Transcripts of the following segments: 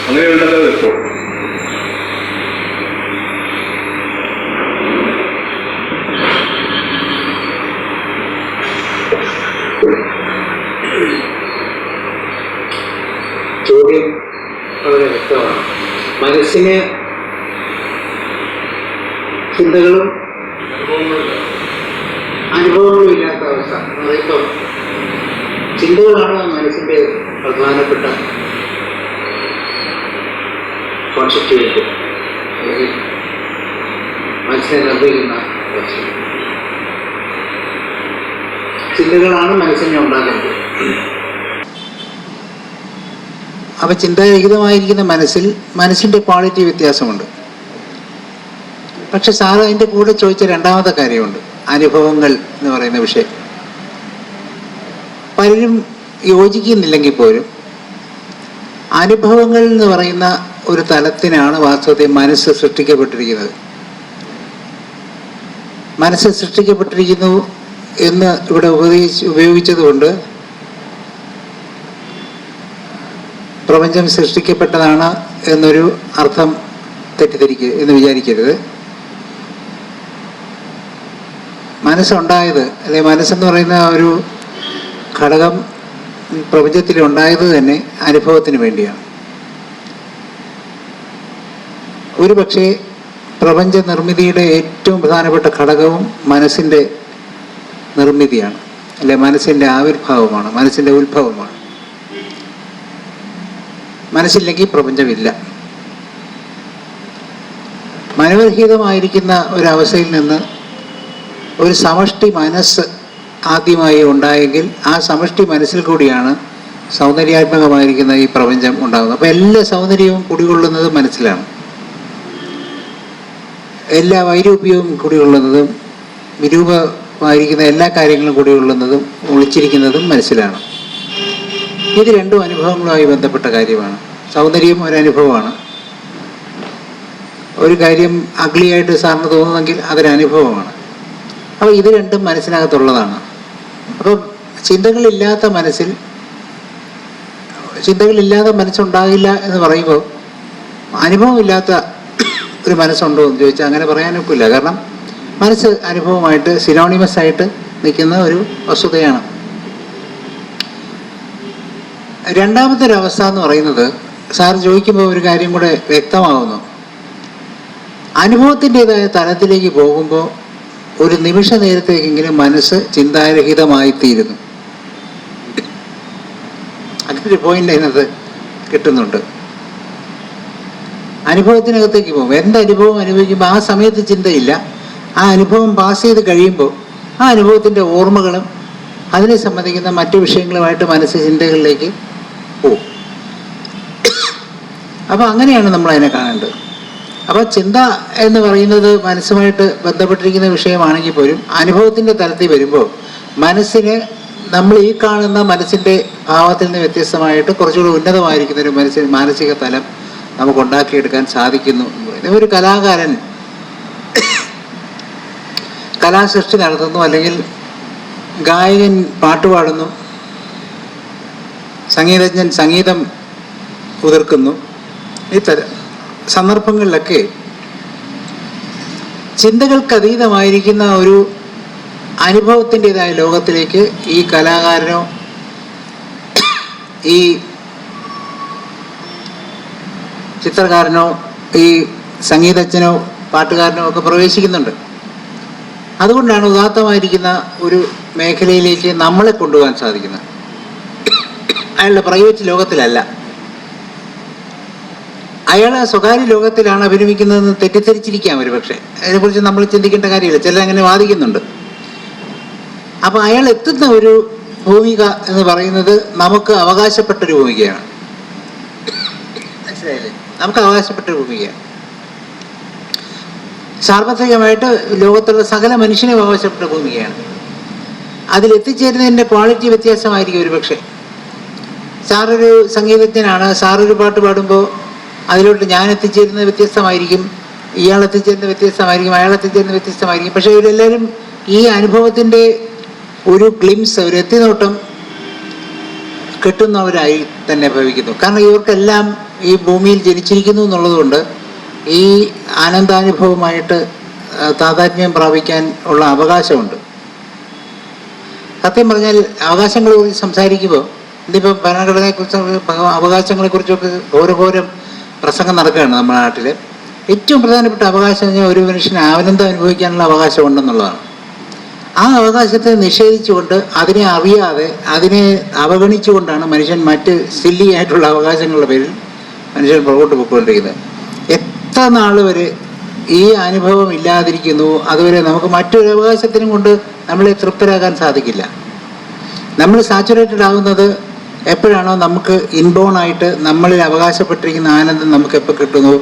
അങ്ങനെയുണ്ടല്ലോ ഇപ്പോൾ. ചോദ്യം വളരെ വ്യക്തമാണ്. മനസ്സിന് ചിന്തകളും അനുഭവങ്ങളും ഇല്ലാത്ത അവസ്ഥ എന്ന് പറയുമ്പോൾ ചിന്തകളാണ് മനസ്സിൻ്റെ പ്രധാനപ്പെട്ട കോൺസെപ്റ്റ് അല്ലെങ്കിൽ മനസ്സിനെ നിർവഹിക്കുന്ന വസ്തു. ചിന്തകളാണ് മനസ്സിനെ ഉണ്ടാക്കുന്നത്. അപ്പം ചിന്താരഹിതമായിരിക്കുന്ന മനസ്സിൻ്റെ ക്വാളിറ്റി വ്യത്യാസമുണ്ട്. പക്ഷെ സാറ് അതിൻ്റെ കൂടെ ചോദിച്ച രണ്ടാമത്തെ കാര്യമുണ്ട്, അനുഭവങ്ങൾ എന്ന് പറയുന്ന വിഷയം. പലരും യോജിക്കുന്നില്ലെങ്കിൽ പോലും അനുഭവങ്ങൾ എന്ന് പറയുന്ന ഒരു തലത്തിനാണ് വാസ്തവത്തിൽ മനസ്സ് സൃഷ്ടിക്കപ്പെട്ടിരിക്കുന്നത്. മനസ്സ് സൃഷ്ടിക്കപ്പെട്ടിരിക്കുന്നു എന്ന് ഇവിടെ ഉപയോഗിച്ചതുകൊണ്ട് പ്രപഞ്ചം സൃഷ്ടിക്കപ്പെട്ടതാണ് എന്നൊരു അർത്ഥം എന്ന് വിചാരിക്കരുത്. മനസ്സുണ്ടായത്, അല്ലെങ്കിൽ മനസ്സെന്ന് പറയുന്ന ഒരു ഘടകം പ്രപഞ്ചത്തിൽ ഉണ്ടായത് തന്നെ അനുഭവത്തിന് വേണ്ടിയാണ്. ഒരു പക്ഷേ പ്രപഞ്ച നിർമ്മിതിയുടെ ഏറ്റവും പ്രധാനപ്പെട്ട ഘടകവും മനസ്സിൻ്റെ നിർമ്മിതിയാണ്, അല്ലെ മനസ്സിൻ്റെ ആവിർഭാവമാണ്, മനസ്സിൻ്റെ ഉത്ഭവമാണ്. മനസ്സില്ലെങ്കിൽ പ്രപഞ്ചമില്ല. മനോരഹിതമായിരിക്കുന്ന ഒരവസ്ഥയിൽ നിന്ന് ഒരു സമഷ്ടി മനസ്സ് ആദ്യമായി ഉണ്ടായെങ്കിൽ ആ സമഷ്ടി മനസ്സിൽ കൂടിയാണ് സൗന്ദര്യാത്മകമായിരിക്കുന്ന ഈ പ്രപഞ്ചം ഉണ്ടാകുന്നത്. അപ്പോൾ എല്ലാ സൗന്ദര്യവും കുടികൊള്ളുന്നത് മനസ്സിലാണ്. എല്ലാ വൈരൂപ്യവും കുടികൊള്ളുന്നതും വിരൂപമായിരിക്കുന്ന എല്ലാ കാര്യങ്ങളും കുടികൊള്ളുന്നതും ഒളിച്ചിരിക്കുന്നതും മനസ്സിലാണ്. ഇത് രണ്ടും അനുഭവങ്ങളുമായി ബന്ധപ്പെട്ട കാര്യമാണ്. സൗന്ദര്യം ഒരനുഭവമാണ്. ഒരു കാര്യം അഗ്ലിയായിട്ട് സാറിന് തോന്നുന്നെങ്കിൽ അതൊരനുഭവമാണ്. അപ്പോൾ ഇത് രണ്ടും മനസ്സിനകത്തുള്ളതാണ്. അപ്പം ചിന്തകളില്ലാത്ത മനസ്സുണ്ടാകില്ല എന്ന് പറയുമ്പോൾ അനുഭവമില്ലാത്ത ഒരു മനസ്സുണ്ടോ എന്ന് ചോദിച്ചാൽ അങ്ങനെ പറയാനൊക്കില്ല. കാരണം മനസ്സ് അനുഭവമായിട്ട് സിനോണിമസ് ആയിട്ട് നിൽക്കുന്ന ഒരു വസ്തുതയാണ്. രണ്ടാമത്തെ ഒരു അവസ്ഥ എന്ന് പറയുന്നത്, സാർ ചോദിക്കുമ്പോൾ ഒരു കാര്യം കൂടെ വ്യക്തമാകുന്നു. അനുഭവത്തിൻ്റെതായ തലത്തിലേക്ക് പോകുമ്പോൾ ഒരു നിമിഷ നേരത്തേക്കെങ്കിലും മനസ്സ് ചിന്താരഹിതമായിത്തീരുന്നു. അങ്ങനൊരു പോയിന്റ് അതിനകത്ത് കിട്ടുന്നുണ്ട്. അനുഭവത്തിനകത്തേക്ക് പോകും. എന്തനുഭവം അനുഭവിക്കുമ്പോൾ ആ സമയത്ത് ചിന്തയില്ല. ആ അനുഭവം പാസ് ചെയ്ത് കഴിയുമ്പോൾ ആ അനുഭവത്തിൻ്റെ ഓർമ്മകളും അതിനെ സംബന്ധിക്കുന്ന മറ്റു വിഷയങ്ങളുമായിട്ട് മനസ്സ് ചിന്തകളിലേക്ക് പോകും. അപ്പോൾ അങ്ങനെയാണ് നമ്മളതിനെ കാണേണ്ടത്. അപ്പോൾ ചിന്ത എന്ന് പറയുന്നത് മനസ്സുമായിട്ട് ബന്ധപ്പെട്ടിരിക്കുന്ന വിഷയമാണെങ്കിൽ പോലും അനുഭവത്തിൻ്റെ തലത്തിൽ വരുമ്പോൾ മനസ്സിന് നമ്മൾ ഈ കാണുന്ന മനസ്സിൻ്റെ ഭാവത്തിൽ നിന്ന് വ്യത്യസ്തമായിട്ട് കുറച്ചുകൂടി ഉന്നതമായിരിക്കുന്ന ഒരു മാനസിക തലം നമുക്ക് ഉണ്ടാക്കിയെടുക്കാൻ സാധിക്കുന്നു എന്ന് പറയുന്നത്. ഒരു കലാകാരൻ കലാസൃഷ്ടി നടത്തുന്നു, അല്ലെങ്കിൽ ഗായകൻ പാട്ടുപാടുന്നു, സംഗീതജ്ഞൻ സംഗീതം ഉതിർക്കുന്നു. ഇത്തരം സന്ദർഭങ്ങളിലൊക്കെ ചിന്തകൾക്കതീതമായിരിക്കുന്ന ഒരു അനുഭവത്തിൻ്റെതായ ലോകത്തിലേക്ക് ഈ കലാകാരനോ ഈ ചിത്രകാരനോ ഈ സംഗീതജ്ഞനോ പാട്ടുകാരനോ ഒക്കെ പ്രവേശിക്കുന്നുണ്ട്. അതുകൊണ്ടാണ് ഉദാത്തമായിരിക്കുന്ന ഒരു മേഖലയിലേക്ക് നമ്മളെ കൊണ്ടുപോകാൻ സാധിക്കുന്നത്. അയാളുടെ പ്രൈവറ്റ് ലോകത്തിലല്ല. അയാൾ സ്വകാര്യ ലോകത്തിലാണ് അഭിനയിക്കുന്നതെന്ന് തെറ്റിദ്ധരിച്ചിരിക്കാം ഒരു പക്ഷേ. അതിനെക്കുറിച്ച് നമ്മൾ ചിന്തിക്കേണ്ട കാര്യമില്ല. ചിലർ അങ്ങനെ വാദിക്കുന്നുണ്ട്. അപ്പോൾ അയാൾ എത്തുന്ന ഒരു ഭൂമിക എന്ന് പറയുന്നത് നമുക്ക് അവകാശപ്പെട്ടൊരു ഭൂമികയാണ്. മനസ്സിലായില്ലേ? നമുക്ക് അവകാശപ്പെട്ടൊരു ഭൂമികയാണ്. സാർവത്രികമായിട്ട് ലോകത്തുള്ള സകല മനുഷ്യനും അവകാശപ്പെട്ട ഭൂമികയാണ്. അതിലെത്തിച്ചേരുന്നതിൻ്റെ ക്വാളിറ്റി വ്യത്യാസമായിരിക്കും ഒരു പക്ഷേ. സാറൊരു സംഗീതജ്ഞനാണ്. സാറൊരു പാട്ട് പാടുമ്പോൾ അതിലോട്ട് ഞാൻ എത്തിച്ചേരുന്നത് വ്യത്യസ്തമായിരിക്കും, ഇയാൾ എത്തിച്ചേരുന്നത് വ്യത്യസ്തമായിരിക്കും, അയാൾ എത്തിച്ചേരുന്നത് വ്യത്യസ്തമായിരിക്കും. പക്ഷേ ഇവരെല്ലാവരും ഈ അനുഭവത്തിൻ്റെ ഒരു ഗ്ലിംസ്, ഒരു എത്തിനോട്ടം കിട്ടുന്നവരായി തന്നെ ഭവിക്കുന്നു. കാരണം ഇവർക്കെല്ലാം ഈ ഭൂമിയിൽ ജനിച്ചിരിക്കുന്നു എന്നുള്ളതുകൊണ്ട് ഈ ആനന്ദാനുഭവമായിട്ട് താതാത്മ്യം പ്രാപിക്കാൻ ഉള്ള അവകാശമുണ്ട്. സത്യം പറഞ്ഞാൽ അവകാശങ്ങളെ കുറിച്ച് സംസാരിക്കുമ്പോൾ ഇന്നിപ്പോൾ ഭരണഘടനയെക്കുറിച്ച് അവകാശങ്ങളെക്കുറിച്ചൊക്കെ ഓരോഘോരം പ്രസംഗം നടക്കുകയാണ് നമ്മുടെ നാട്ടിൽ. ഏറ്റവും പ്രധാനപ്പെട്ട അവകാശം പറഞ്ഞാൽ ഒരു മനുഷ്യന് ആനന്ദം അനുഭവിക്കാനുള്ള അവകാശം ഉണ്ടെന്നുള്ളതാണ്. ആ അവകാശത്തെ നിഷേധിച്ചുകൊണ്ട്, അതിനെ അറിയാതെ, അതിനെ അവഗണിച്ചുകൊണ്ടാണ് മനുഷ്യൻ മറ്റ് സില്ലി ആയിട്ടുള്ള അവകാശങ്ങളുടെ പേരിൽ മനുഷ്യൻ പുറകോട്ട് പോയിക്കൊണ്ടിരിക്കുന്നത്. എത്ര നാൾ വരെ ഈ അനുഭവം ഇല്ലാതിരിക്കുന്നു അതുവരെ നമുക്ക് മറ്റൊരു അവകാശത്തിനും കൊണ്ട് നമ്മളെ തൃപ്തരാകാൻ സാധിക്കില്ല. നമ്മൾ സാച്ചുറേറ്റഡ് ആകുന്നത് എപ്പോഴാണോ നമുക്ക് ഇൻബോൺ ആയിട്ട് നമ്മളിൽ അവകാശപ്പെട്ടിരിക്കുന്ന ആനന്ദം നമുക്ക് എപ്പോൾ കിട്ടുന്നു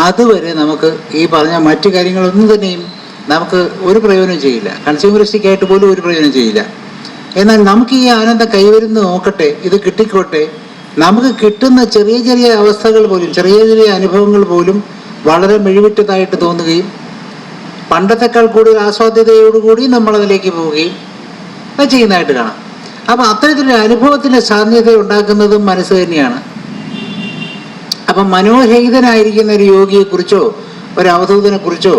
അതുവരെ നമുക്ക് ഈ പറഞ്ഞ മറ്റു കാര്യങ്ങളൊന്നും തന്നെയും നമുക്ക് ഒരു പ്രയോജനം ചെയ്യില്ല. കൺസ്യൂമറിസ്റ്റിക് ആയിട്ട് പോലും ഒരു പ്രയോജനം ചെയ്യില്ല. എന്നാൽ നമുക്ക് ഈ ആനന്ദം കൈവരുന്നത് നോക്കട്ടെ, ഇത് കിട്ടിക്കോട്ടെ, നമുക്ക് കിട്ടുന്ന ചെറിയ ചെറിയ അവസ്ഥകൾ പോലും, ചെറിയ ചെറിയ അനുഭവങ്ങൾ പോലും വളരെ മെഴിവിട്ടതായിട്ട് തോന്നുകയും പണ്ടത്തെക്കാൾ കൂടുതൽ ആസ്വാദ്യതയോടുകൂടി നമ്മളതിലേക്ക് പോവുകയും അത് ചെയ്യുന്നതായിട്ട് കാണാം. അപ്പം അത്തരത്തിലൊരു അനുഭവത്തിൻ്റെ സാധ്യത ഉണ്ടാക്കുന്നതും മനസ്സ് തന്നെയാണ്. അപ്പം മനോരഹിതനായിരിക്കുന്ന ഒരു യോഗിയെക്കുറിച്ചോ ഒരു അവധൂതനെക്കുറിച്ചോ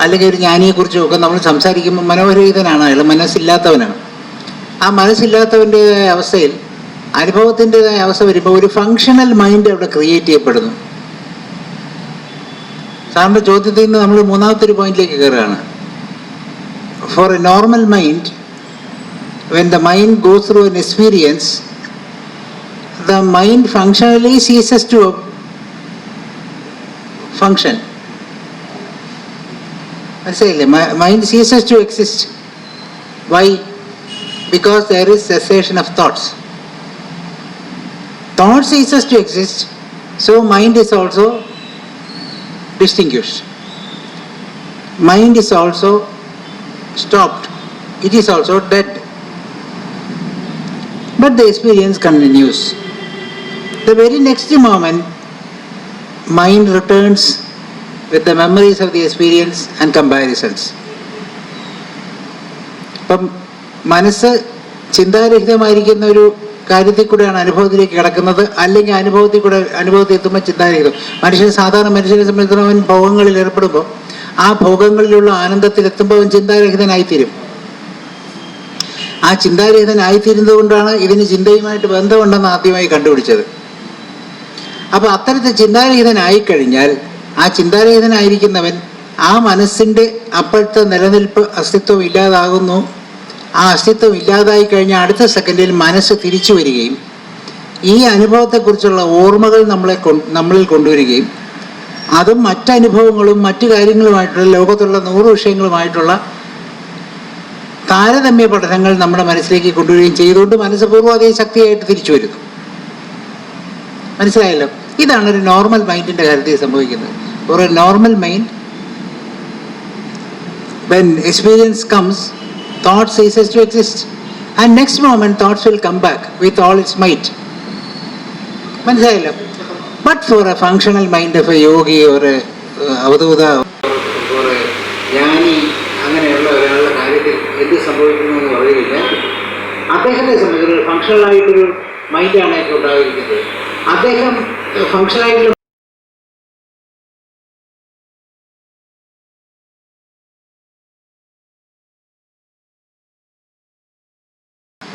അല്ലെങ്കിൽ ഒരു ജ്ഞാനിയെക്കുറിച്ചോ ഒക്കെ നമ്മൾ സംസാരിക്കുമ്പോൾ മനോരഹിതനാണ്, അയാൾ മനസ്സില്ലാത്തവനാണ്. ആ മനസ്സില്ലാത്തവൻ്റെതായ അവസ്ഥയിൽ അനുഭവത്തിൻ്റെതായ അവസ്ഥ വരുമ്പോൾ ഒരു ഫങ്ഷണൽ മൈൻഡ് അവിടെ ക്രിയേറ്റ് ചെയ്യപ്പെടുന്നു. സാറിൻ്റെ ചോദ്യത്തിൽ നിന്ന് നമ്മൾ മൂന്നാമത്തെ ഒരു പോയിന്റിലേക്ക് കയറുകയാണ്. For a normal mind, when the mind goes through an experience, the mind functionally ceases to function. മനസ്സിലായില്ലേ? Mind ceases to exist. Why? Because there is cessation of thoughts. Thought ceases to exist, so mind is also distinguished. Mind is also stopped. It is also dead. But the experience continues. The very next moment, mind returns with the memories of the experience and comparisons. അപ്പം മനസ്സ് ചിന്താരഹിതമായിരിക്കുന്ന ഒരു കാര്യത്തിൽ കൂടെയാണ് അനുഭവത്തിലേക്ക് കിടക്കുന്നത്, അല്ലെങ്കിൽ അനുഭവത്തിൽ എത്തുമ്പോൾ ചിന്താരഹിതം. സാധാരണ മനുഷ്യനെ സംബന്ധിച്ചിടത്തോളം അവൻ ഭോഗങ്ങളിൽ ഏർപ്പെടുമ്പോൾ ആ ഭോഗങ്ങളിലുള്ള ആനന്ദത്തിലെത്തുമ്പോൾ അവൻ ചിന്താരഹിതനായിത്തീരും. ആ ചിന്താരഹിതനായിത്തീരുന്നത് കൊണ്ടാണ് ഇതിന് ചിന്തയുമായിട്ട് ബന്ധമുണ്ടെന്ന് ആദ്യമായി കണ്ടുപിടിച്ചത്. അപ്പോൾ അത്തരത്തിൽ ചിന്താരഹിതനായിക്കഴിഞ്ഞാൽ ആ ചിന്താരഹിതനായിരിക്കുന്നവൻ ആ മനസ്സിൻ്റെ അപ്പോഴത്തെ നിലനിൽപ്പ് അസ്തിത്വം ഇല്ലാതാകുന്നു. ആ അസ്തിത്വം ഇല്ലാതായി കഴിഞ്ഞാൽ അടുത്ത സെക്കൻഡിൽ മനസ്സ് തിരിച്ചു വരികയും ഈ അനുഭവത്തെക്കുറിച്ചുള്ള ഓർമ്മകൾ നമ്മളിൽ കൊണ്ടുവരികയും അതും മറ്റനുഭവങ്ങളും മറ്റു കാര്യങ്ങളുമായിട്ടുള്ള ലോകത്തുള്ള 100 വിഷയങ്ങളുമായിട്ടുള്ള താരതമ്യ പഠനങ്ങൾ നമ്മുടെ മനസ്സിലേക്ക് കൊണ്ടുവരികയും ചെയ്തുകൊണ്ട് മനസ്സ് പൂർവ്വാധീന ശക്തിയായിട്ട് തിരിച്ചു വരുന്നു. മനസ്സിലായല്ലോ? ഇതാണ് ഒരു നോർമൽ മൈൻഡിൻ്റെ കാര്യത്തിൽ സംഭവിക്കുന്നത്. For a normal mind, when experience comes, thought ceases to exist, and next moment thoughts will come back with all its might. മനസ്സിലായല്ലോ? But for a functional mind of a yogi or a അവധൂത or a ജ്ഞാനി, അങ്ങനെയുള്ള ഒരാളുടെ കാര്യത്തിൽ എന്ത് സംഭവിക്കുന്നു എന്ന് പറയുന്നില്ല. അദ്ദേഹത്തെ സംബന്ധിച്ചൊരു ഫങ്ഷണലായിട്ടൊരു മൈൻഡാണ് എനിക്ക് ഉണ്ടായിരിക്കുന്നത്. അദ്ദേഹം ഫങ്ഷണലായിട്ടുള്ള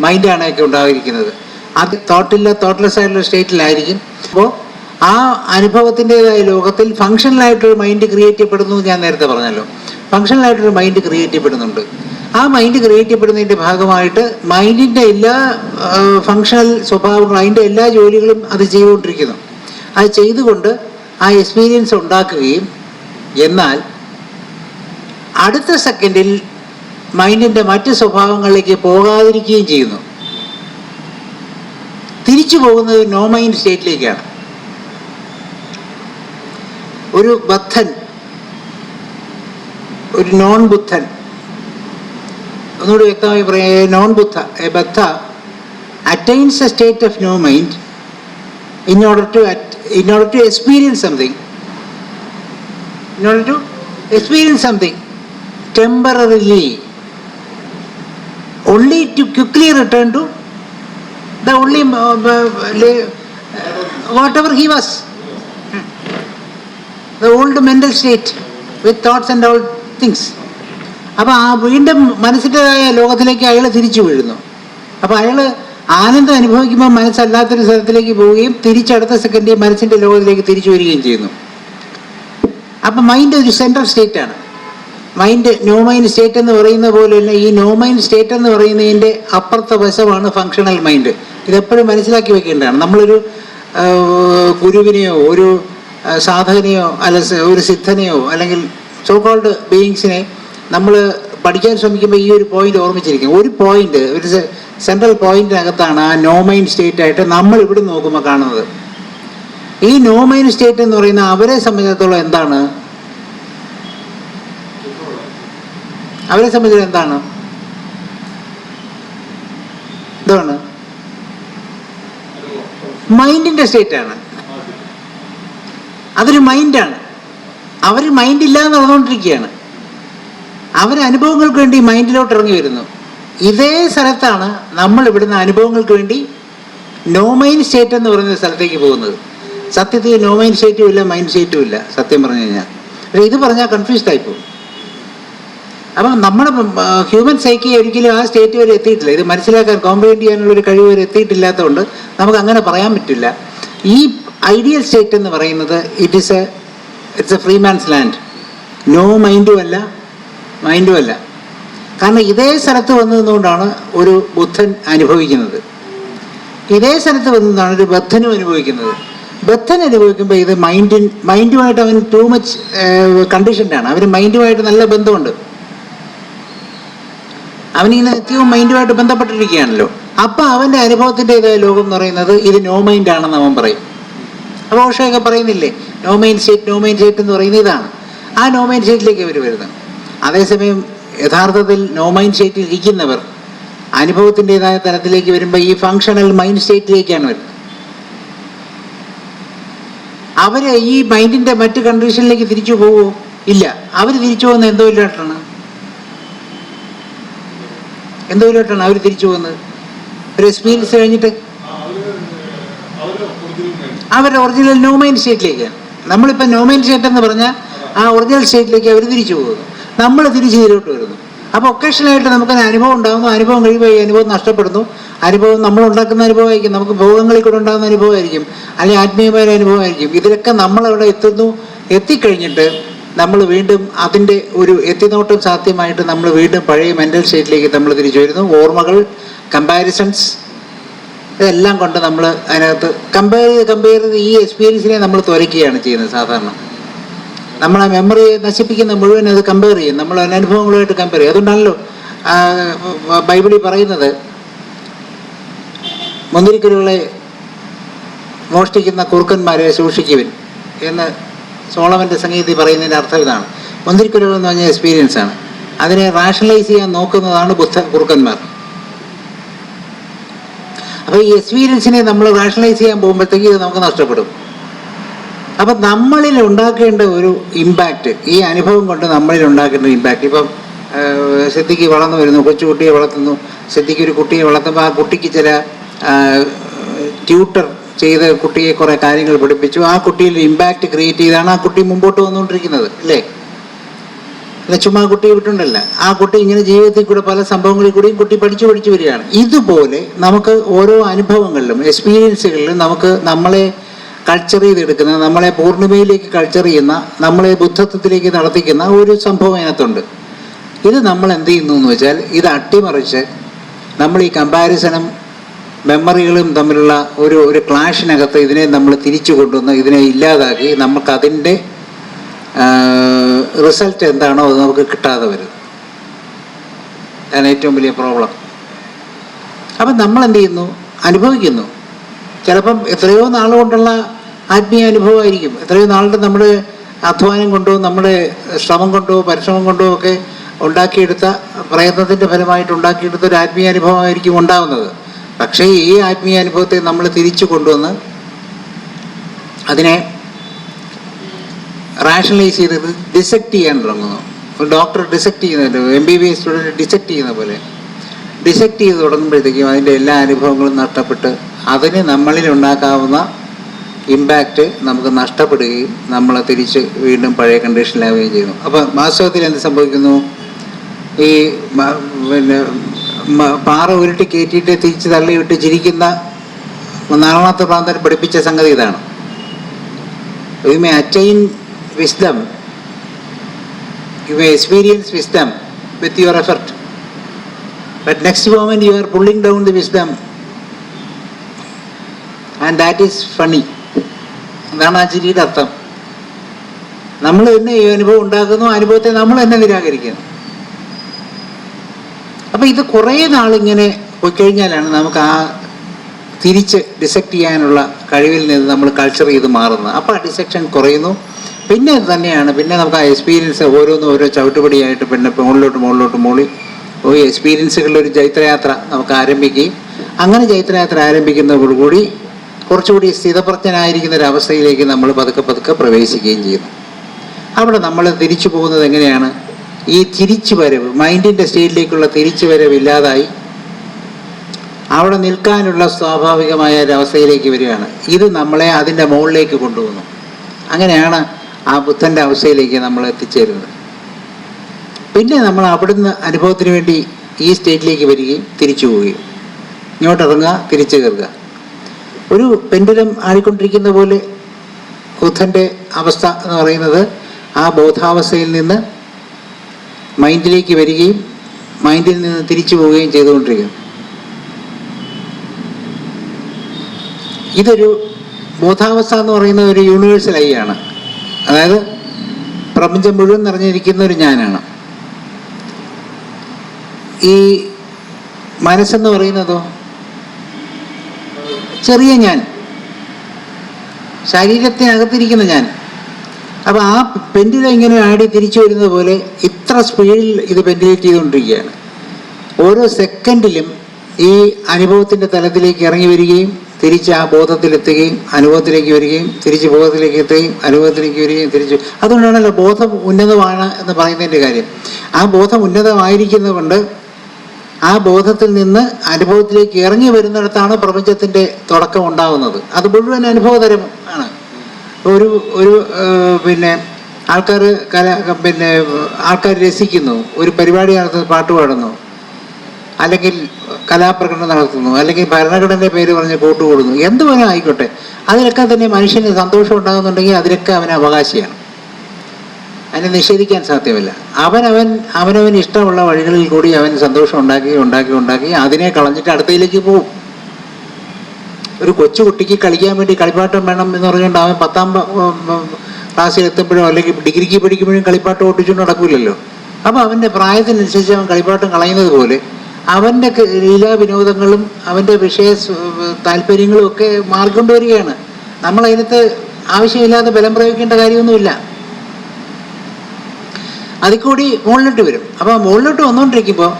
മൈൻഡാണ് ഒക്കെ ഉണ്ടായിരിക്കുന്നത്. അത് തോട്ട്ലെസ് ആയിട്ടുള്ള സ്റ്റേറ്റിലായിരിക്കും. അപ്പോൾ ആ അനുഭവത്തിൻ്റെതായ ലോകത്തിൽ ഫങ്ഷണലായിട്ടൊരു മൈൻഡ് ക്രിയേറ്റ് ചെയ്യപ്പെടുന്നു. ഞാൻ നേരത്തെ പറഞ്ഞല്ലോ, ഫങ്ഷണലായിട്ടൊരു മൈൻഡ് ക്രിയേറ്റ് ചെയ്യപ്പെടുന്നുണ്ട്. ആ മൈൻഡ് ക്രിയേറ്റ് ചെയ്യപ്പെടുന്നതിൻ്റെ ഭാഗമായിട്ട് മൈൻഡിൻ്റെ എല്ലാ ഫങ്ഷണൽ സ്വഭാവങ്ങളും, അതിൻ്റെ എല്ലാ ജോലികളും അത് ചെയ്തുകൊണ്ടിരിക്കുന്നു. അത് ചെയ്തുകൊണ്ട് ആ എക്സ്പീരിയൻസ് ഉണ്ടാക്കുകയും എന്നാൽ അടുത്ത സെക്കൻഡിൽ മൈൻഡിൻ്റെ മറ്റ് സ്വഭാവങ്ങളിലേക്ക് പോകാതിരിക്കുകയും ചെയ്യുന്നു. തിരിച്ചു പോകുന്നത് നോ മൈൻഡ് സ്റ്റേറ്റിലേക്കാണ്. ഒരു ബദ്ധൻ, ഒരു നോൺ ബുദ്ധൻ, ഒന്നുകൂടി വ്യക്തമായി പറയാം, non Buddha, a Buddha attains a state of no mind in order to experience something temporarily, only to quickly return to the only whatever he was, the old mental state with thoughts and all things. അപ്പോൾ ആ വീണ്ടും മനസ്സിൻ്റെതായ ലോകത്തിലേക്ക് അയാൾ തിരിച്ചു വീഴുന്നു. അപ്പോൾ അയാൾ ആനന്ദം അനുഭവിക്കുമ്പോൾ മനസ്സല്ലാത്തൊരു സ്ഥലത്തിലേക്ക് പോവുകയും തിരിച്ചടുത്ത സെക്കൻഡ് മനസ്സിൻ്റെ ലോകത്തിലേക്ക് തിരിച്ചു വരികയും ചെയ്യുന്നു. അപ്പം മൈൻഡ് ഒരു സെൻട്രൽ സ്റ്റേറ്റാണ്. മൈൻഡ് നോ മൈൻഡ് സ്റ്റേറ്റ് എന്ന് പറയുന്ന പോലെ തന്നെ ഈ നോ മൈൻഡ് സ്റ്റേറ്റ് എന്ന് പറയുന്നതിൻ്റെ അപ്പുറത്തെ വശമാണ് ഫങ്ഷണൽ മൈൻഡ്. ഇതെപ്പോഴും മനസ്സിലാക്കി വെക്കേണ്ടതാണ്. നമ്മളൊരു ഗുരുവിനെയോ ഒരു സാധകനെയോ അല്ല ഒരു സിദ്ധനെയോ അല്ലെങ്കിൽ സോ കോൾഡ് ബീയിങ്സിനെ നമ്മൾ പഠിക്കാൻ ശ്രമിക്കുമ്പോൾ ഈ ഒരു പോയിന്റ് ഓർമ്മിച്ചിരിക്കും. ഒരു പോയിന്റ്, ഒരു സെൻട്രൽ പോയിന്റിനകത്താണ് ആ നോ മൈൻഡ് സ്റ്റേറ്റ് ആയിട്ട് നമ്മൾ ഇവിടെ നോക്കുമ്പോൾ കാണുന്നത്. ഈ നോ മൈൻഡ് സ്റ്റേറ്റ് എന്ന് പറയുന്ന അവരെ സംബന്ധിച്ചിടത്തോളം എന്താണ്? അവരെ സംബന്ധിച്ചിടത്തോളം എന്താണ്? എന്താണ്? മൈൻഡിന്റെ സ്റ്റേറ്റാണ്. അതൊരു മൈൻഡാണ്. അവർ മൈൻഡ് ഇല്ലാതെ നടന്നുകൊണ്ടിരിക്കുകയാണ്. അവർ അനുഭവങ്ങൾക്ക് വേണ്ടി മൈൻഡിലോട്ട് ഇറങ്ങി വരുന്നു. ഇതേ സ്ഥലത്താണ് നമ്മൾ ഇവിടുന്ന് അനുഭവങ്ങൾക്ക് വേണ്ടി നോ മൈൻഡ് സ്റ്റേറ്റ് എന്ന് പറയുന്ന സ്ഥലത്തേക്ക് പോകുന്നത്. സത്യത്തിൽ നോ മൈൻഡ് സ്റ്റേറ്റും ഇല്ല, മൈൻഡ് സ്റ്റേറ്റും ഇല്ല സത്യം പറഞ്ഞു കഴിഞ്ഞാൽ. പക്ഷേ ഇത് പറഞ്ഞാൽ കൺഫ്യൂസ്ഡ് ആയിപ്പോകും. അപ്പം നമ്മുടെ ഹ്യൂമൻ സൈക്കി ഒരിക്കലും ആ സ്റ്റേറ്റ് വരെ എത്തിയിട്ടില്ല. ഇത് മനസ്സിലാക്കാൻ കോംപ്രിഹെൻഡ് ചെയ്യാനുള്ളൊരു കഴിവ് വരെ എത്തിയിട്ടില്ലാത്തതുകൊണ്ട് നമുക്ക് അങ്ങനെ പറയാൻ പറ്റില്ല. ഈ ഐഡിയൽ സ്റ്റേറ്റ് എന്ന് പറയുന്നത് it's a free man's land. No മൈൻഡും അല്ല, മൈൻഡും അല്ല. കാരണം ഇതേ സ്ഥലത്ത് വന്നതുകൊണ്ടാണ് ഒരു ബുദ്ധൻ അനുഭവിക്കുന്നത്. ഇതേ സ്ഥലത്ത് വന്നതാണ് ഒരു ബദ്ധനും അനുഭവിക്കുന്നത്. ബദ്ധൻ അനുഭവിക്കുമ്പോൾ ഇത് മൈൻഡുമായിട്ട് അവൻ ടൂ മച്ച് കണ്ടീഷൻഡാണ്. അവന് മൈൻഡുമായിട്ട് നല്ല ബന്ധമുണ്ട്. അവനിങ്ങനെ നിത്യവും മൈൻഡുമായിട്ട് ബന്ധപ്പെട്ടിരിക്കുകയാണല്ലോ. അപ്പം അവൻ്റെ അനുഭവത്തിൻ്റെതായ ലോകം എന്ന് പറയുന്നത് ഇത് നോ മൈൻഡ് ആണെന്ന് അവൻ പറയും. അപ്പോൾ ഓഷോയൊക്കെ പറയുന്നില്ലേ no mind state, no mind state എന്ന് പറയുന്നത് ഇതാണ്. ആ നോ മൈൻഡ് സ്റ്റേറ്റിലേക്ക് അവർ വരുന്നത്. അതേസമയം യഥാർത്ഥത്തിൽ നോ മൈൻഡ് സ്റ്റേറ്റിൽ ഇരിക്കുന്നവർ അനുഭവത്തിൻ്റെതായ തലത്തിലേക്ക് വരുമ്പോൾ ഈ ഫങ്ഷണൽ മൈൻഡ് സ്റ്റേറ്റിലേക്കാണ് വരുന്നത്. അവർ ഈ മൈൻഡിൻ്റെ മറ്റ് കണ്ടീഷനിലേക്ക് തിരിച്ചു പോവുമോ? ഇല്ല. അവർ തിരിച്ചു പോകുന്നത് എന്തോ ഇല്ലാട്ടാണ് അവർ തിരിച്ചു പോകുന്നത്. ഒരു എക്സ്പീരിയൻസ് കഴിഞ്ഞിട്ട് അവരുടെ ഒറിജിനൽ നോ മൈൻഡ് സ്റ്റേറ്റിലേക്കാണ്. നമ്മളിപ്പോൾ നോ മൈൻഡ് സ്റ്റേറ്റ് എന്ന് പറഞ്ഞാൽ ആ ഒറിജിനൽ സ്റ്റേറ്റിലേക്ക് അവർ തിരിച്ചു പോകുന്നു, നമ്മൾ തിരിച്ച് ഇതിലോട്ട് വരുന്നു. അപ്പോൾ ഒക്കേഷനായിട്ട് നമുക്കൊരു അനുഭവം ഉണ്ടാകുന്നു. അനുഭവം കഴിയുമ്പോൾ ഈ അനുഭവം നഷ്ടപ്പെടുന്നു. അനുഭവം നമ്മൾ ഉണ്ടാക്കുന്ന അനുഭവമായിരിക്കും, നമുക്ക് ഭോഗങ്ങളിൽ കൂടെ ഉണ്ടാകുന്ന അനുഭവമായിരിക്കും, അല്ലെങ്കിൽ ആത്മീയമായ അനുഭവമായിരിക്കും. ഇതിലൊക്കെ നമ്മളവിടെ എത്തുന്നു. എത്തിക്കഴിഞ്ഞിട്ട് നമ്മൾ വീണ്ടും അതിൻ്റെ ഒരു എത്തിനോട്ടം സാധ്യമായിട്ട് നമ്മൾ വീണ്ടും പഴയ മെൻ്റൽ സ്റ്റേറ്റിലേക്ക് നമ്മൾ തിരിച്ചു വരുന്നു. ഓർമ്മകൾ, കമ്പാരിസൺസ്, ഇതെല്ലാം കൊണ്ട് നമ്മൾ അതിനകത്ത് കമ്പയർ ചെയ്ത് ഈ എക്സ്പീരിയൻസിനെ നമ്മൾ തുലയ്ക്കുകയാണ് ചെയ്യുന്നത്. സാധാരണ നമ്മൾ ആ മെമ്മറിയെ നശിപ്പിക്കുന്ന മുഴുവൻ അത് കമ്പയർ ചെയ്യും, നമ്മൾ അനുഭവങ്ങളുമായിട്ട് കമ്പയർ ചെയ്യും. അതുകൊണ്ടാണല്ലോ ബൈബിളിൽ പറയുന്നത് മുന്തിരിക്കുരുകളെ മോഷ്ടിക്കുന്ന കുറുക്കന്മാരെ സൂക്ഷിക്കുവിൻ എന്ന് സോളമൻ്റെ സംഗീതത്തിൽ പറയുന്നതിൻ്റെ അർത്ഥം ഇതാണ്. മുന്തിരിക്കുരുകൾ എന്ന് പറഞ്ഞാൽ എക്സ്പീരിയൻസ് ആണ്. അതിനെ റാഷണലൈസ് ചെയ്യാൻ നോക്കുന്നതാണ് കുറുക്കന്മാർ. അപ്പോൾ ഈ എക്സ്പീരിയൻസിനെ നമ്മൾ റാഷണലൈസ് ചെയ്യാൻ പോകുമ്പോഴത്തേക്ക് ഇത് നമുക്ക് നഷ്ടപ്പെടും. അപ്പം നമ്മളിൽ ഉണ്ടാക്കേണ്ട ഒരു ഇമ്പാക്റ്റ്, ഈ അനുഭവം കൊണ്ട് നമ്മളിൽ ഉണ്ടാക്കേണ്ട ഇമ്പാക്റ്റ്, ഇപ്പം സിദ്ധിക്ക് വളർന്നു വരുന്നു, കൊച്ചുകുട്ടിയെ വളർത്തുന്നു. സിദ്ധിക്ക് ഒരു കുട്ടിയെ വളർത്തുമ്പോൾ ആ കുട്ടിക്ക് ചില ട്യൂട്ടർ ചെയ്ത് കുട്ടിയെ കുറേ കാര്യങ്ങൾ പഠിപ്പിച്ചു. ആ കുട്ടിയിൽ ഇമ്പാക്റ്റ് ക്രിയേറ്റ് ചെയ്താണ് ആ കുട്ടി മുമ്പോട്ട് വന്നുകൊണ്ടിരിക്കുന്നത്, അല്ലേ? അല്ല ചുമ്മാ കുട്ടിയെ വിട്ടുണ്ടല്ല. ആ കുട്ടി ഇങ്ങനെ ജീവിതത്തിൽ കൂടെ പല സംഭവങ്ങളിൽ കൂടിയും കുട്ടി പഠിച്ചു വരികയാണ്. ഇതുപോലെ നമുക്ക് ഓരോ അനുഭവങ്ങളിലും എക്സ്പീരിയൻസുകളിലും നമുക്ക് നമ്മളെ കൾച്ചർ ചെയ്തെടുക്കുന്ന, നമ്മളെ പൂർണ്ണിമയിലേക്ക് കൾച്ചർ ചെയ്യുന്ന, നമ്മളെ ബുദ്ധത്വത്തിലേക്ക് നടത്തിക്കുന്ന ഒരു സംഭവം അതിനകത്തുണ്ട്. ഇത് നമ്മൾ എന്ത് ചെയ്യുന്നു എന്ന് വെച്ചാൽ ഇത് അട്ടിമറിച്ച് നമ്മൾ ഈ കമ്പാരിസണും മെമ്മറികളും തമ്മിലുള്ള ഒരു ക്ലാഷിനകത്ത് ഇതിനെ നമ്മൾ തിരിച്ചു കൊണ്ടുവന്ന് ഇതിനെ ഇല്ലാതാക്കി നമുക്കതിൻ്റെ റിസൾട്ട് എന്താണോ അത് നമുക്ക് കിട്ടാതെ വരും. അതാണ് ഏറ്റവും വലിയ പ്രോബ്ലം. അപ്പം നമ്മൾ എന്ത് ചെയ്യുന്നു? അനുഭവിക്കുന്നു. ചിലപ്പം എത്രയോ നാളുകൊണ്ടുള്ള ആത്മീയ അനുഭവമായിരിക്കും. എത്രയോ നാളുടെ നമ്മുടെ അധ്വാനം കൊണ്ടോ നമ്മുടെ ശ്രമം കൊണ്ടോ പരിശ്രമം കൊണ്ടോ ഒക്കെ ഉണ്ടാക്കിയെടുത്ത പ്രയത്നത്തിൻ്റെ ഫലമായിട്ട് ഉണ്ടാക്കിയെടുത്ത ഒരു ആത്മീയ അനുഭവമായിരിക്കും ഉണ്ടാകുന്നത്. പക്ഷേ ഈ ആത്മീയ അനുഭവത്തെ നമ്മൾ തിരിച്ചു കൊണ്ടുവന്ന് അതിനെ റാഷണലൈസ് ചെയ്ത് ഡിസെക്റ്റ് ചെയ്യാൻ തുടങ്ങുന്നു. ഒരു ഡോക്ടർ ഡിസെക്റ്റ് ചെയ്യുന്നുണ്ട്, MBBS സ്റ്റുഡൻറ്റ് ഡിസെക്റ്റ് ചെയ്യുന്ന പോലെ ഡിസെക്റ്റ് ചെയ്ത് തുടങ്ങുമ്പോഴത്തേക്കും അതിൻ്റെ എല്ലാ അനുഭവങ്ങളും നഷ്ടപ്പെട്ട് അതിന് നമ്മളിൽ ഉണ്ടാക്കാവുന്ന ഇമ്പാക്റ്റ് നമുക്ക് നഷ്ടപ്പെടുകയും നമ്മളെ തിരിച്ച് വീണ്ടും പഴയ കണ്ടീഷനിലാവുകയും ചെയ്യുന്നു. അപ്പോൾ വാസ്തവത്തിൽ എന്ത് സംഭവിക്കുന്നു? ഈ പിന്നെ പാറ ഉരുട്ടി കയറ്റിയിട്ട് തിരിച്ച് തള്ളിവിട്ട് ചിരിക്കുന്ന നാളത്തെ പ്രാന്തൻ പഠിപ്പിച്ച സംഗതി ഇതാണ്. You may attain wisdom, you may experience wisdom with your effort, but next moment you are pulling down the wisdom and that is funny. അതാണ് ആ ചിരിയുടെ അർത്ഥം. നമ്മൾ തന്നെ ഈ അനുഭവം ഉണ്ടാക്കുന്നു, അനുഭവത്തെ നമ്മൾ തന്നെ നിരാകരിക്കുന്നു. അപ്പം ഇത് കുറേ നാളിങ്ങനെ പോയിക്കഴിഞ്ഞാലാണ് നമുക്ക് ആ തിരിച്ച് ഡിസെക്റ്റ് ചെയ്യാനുള്ള കഴിവിൽ നിന്ന് നമ്മൾ കൾച്ചർ ചെയ്ത് മാറുന്നത്. അപ്പോൾ ആ ഡിസെക്ഷൻ കുറയുന്നു. പിന്നെ തന്നെയാണ് പിന്നെ നമുക്ക് ആ എക്സ്പീരിയൻസ് ഓരോന്നും ഓരോ ചവിട്ടുപടിയായിട്ട് പിന്നെ മുകളിലോട്ട് പോയി എക്സ്പീരിയൻസുകളുടെ ഒരു ജൈത്രയാത്ര നമുക്ക് ആരംഭിക്കുകയും അങ്ങനെ ജൈത്രയാത്ര ആരംഭിക്കുന്നതോടുകൂടി കുറച്ചുകൂടി സ്ഥിതപ്രജ്ഞനായിരിക്കുന്ന ഒരവസ്ഥയിലേക്ക് നമ്മൾ പതുക്കെ പ്രവേശിക്കുകയും ചെയ്യുന്നു. അവിടെ നമ്മൾ തിരിച്ചു പോകുന്നത് എങ്ങനെയാണ്? ഈ തിരിച്ചു വരവ്, മൈൻഡിൻ്റെ സ്റ്റേറ്റിലേക്കുള്ള തിരിച്ചു വരവ് ഇല്ലാതായി അവിടെ നിൽക്കാനുള്ള സ്വാഭാവികമായ ഒരവസ്ഥയിലേക്ക് വരികയാണ്. ഇത് നമ്മളെ അതിൻ്റെ മുകളിലേക്ക് കൊണ്ടുപോകുന്നു. അങ്ങനെയാണ് ആ ബുദ്ധൻ്റെ അവസ്ഥയിലേക്ക് നമ്മൾ എത്തിച്ചേരുന്നത്. പിന്നെ നമ്മൾ അവിടുന്ന് അനുഭവത്തിന് വേണ്ടി ഈ സ്റ്റേറ്റിലേക്ക് വരികയും തിരിച്ചു പോവുകയും, ഇങ്ങോട്ടിറങ്ങുക, തിരിച്ചു കയറുക. ഒരു പെൻഡുലം ആടിക്കൊണ്ടിരിക്കുന്ന പോലെ ബുദ്ധൻ്റെ അവസ്ഥ എന്ന് പറയുന്നത് ആ ബോധാവസ്ഥയിൽ നിന്ന് മൈൻഡിലേക്ക് വരികയും മൈൻഡിൽ നിന്ന് തിരിച്ചു പോവുകയും ചെയ്തുകൊണ്ടിരിക്കുന്നു. ഇതൊരു ബോധാവസ്ഥ എന്ന് പറയുന്ന ഒരു യൂണിവേഴ്സൽ ഐ ആണ്. അതായത് പ്രപഞ്ചം മുഴുവൻ നിറഞ്ഞിരിക്കുന്ന ഒരു ഞാനാണ്. ഈ മനസ്സെന്ന് പറയുന്നതോ ചെറിയ ഞാൻ, ശരീരത്തിനകത്തിരിക്കുന്ന ഞാൻ. അപ്പോൾ ആ പെൻഡുലം ഇങ്ങനെ ആടി തിരിച്ചു വരുന്നത് പോലെ ഇത്ര സ്പീഡിൽ ഇത് പെൻഡുലേറ്റ് ചെയ്തുകൊണ്ടിരിക്കുകയാണ്. ഓരോ സെക്കൻഡിലും ഈ അനുഭവത്തിൻ്റെ തലത്തിലേക്ക് ഇറങ്ങി വരികയും തിരിച്ച് ആ ബോധത്തിലെത്തുകയും അനുഭവത്തിലേക്ക് വരികയും തിരിച്ച് ബോധത്തിലേക്ക് എത്തുകയും അനുഭവത്തിലേക്ക് വരികയും തിരിച്ചു. അതുകൊണ്ടാണല്ലോ ബോധം ഉന്നതമാണ് എന്ന് പറയുന്നതിൻ്റെ കാര്യം. ആ ബോധം ഉന്നതമായിരിക്കുന്നത് കൊണ്ട് ആ ബോധത്തിൽ നിന്ന് അനുഭവത്തിലേക്ക് ഇറങ്ങി വരുന്നിടത്താണ് പ്രപഞ്ചത്തിൻ്റെ തുടക്കം ഉണ്ടാകുന്നത്. അത് മുഴുവൻ അനുഭവതരം ആണ്. ഒരു പിന്നെ ആൾക്കാർ രസിക്കുന്നു, ഒരു പരിപാടി നടത്തുന്നു, പാട്ട് പാടുന്നു, അല്ലെങ്കിൽ കലാപ്രകടനം നടത്തുന്നു, അല്ലെങ്കിൽ ഭരണഘടനയുടെ പേര് പറഞ്ഞ് കൂട്ടുകൂടുന്നു, എന്തുപോലെ ആയിക്കോട്ടെ, അതിലൊക്കെ തന്നെ മനുഷ്യന് സന്തോഷം ഉണ്ടാകുന്നുണ്ടെങ്കിൽ അതിലൊക്കെ അവന് അവകാശിയാണ്. അതിനെ നിഷേധിക്കാൻ സാധ്യമല്ല. അവനവൻ ഇഷ്ടമുള്ള വഴികളിൽ കൂടി അവൻ സന്തോഷം ഉണ്ടാക്കി അതിനെ കളഞ്ഞിട്ട് അടുത്തയിലേക്ക് പോകും. ഒരു കൊച്ചുകുട്ടിക്ക് കളിക്കാൻ വേണ്ടി കളിപ്പാട്ടം വേണം എന്ന് പറഞ്ഞുകൊണ്ട് അവൻ 10ാം ക്ലാസ്സിൽ എത്തുമ്പോഴോ അല്ലെങ്കിൽ ഡിഗ്രിക്ക് പഠിക്കുമ്പോഴും കളിപ്പാട്ടം ഓട്ടിച്ചുകൊണ്ട് നടക്കില്ലല്ലോ. അപ്പോൾ അവൻ്റെ പ്രായത്തിനനുസരിച്ച് അവൻ കളിപ്പാട്ടം കളയുന്നത് പോലെ അവൻ്റെ ലീലാ വിനോദങ്ങളും അവൻ്റെ വിഷയ താല്പര്യങ്ങളും ഒക്കെ മാറിക്കൊണ്ടുവരികയാണ്. നമ്മളതിനകത്ത് ആവശ്യമില്ലാതെ ബലം പ്രയോഗിക്കേണ്ട കാര്യമൊന്നുമില്ല. അതിൽ കൂടി മുകളിലോട്ട് വരും. അപ്പോൾ മുകളിലോട്ട് വന്നുകൊണ്ടിരിക്കുമ്പോൾ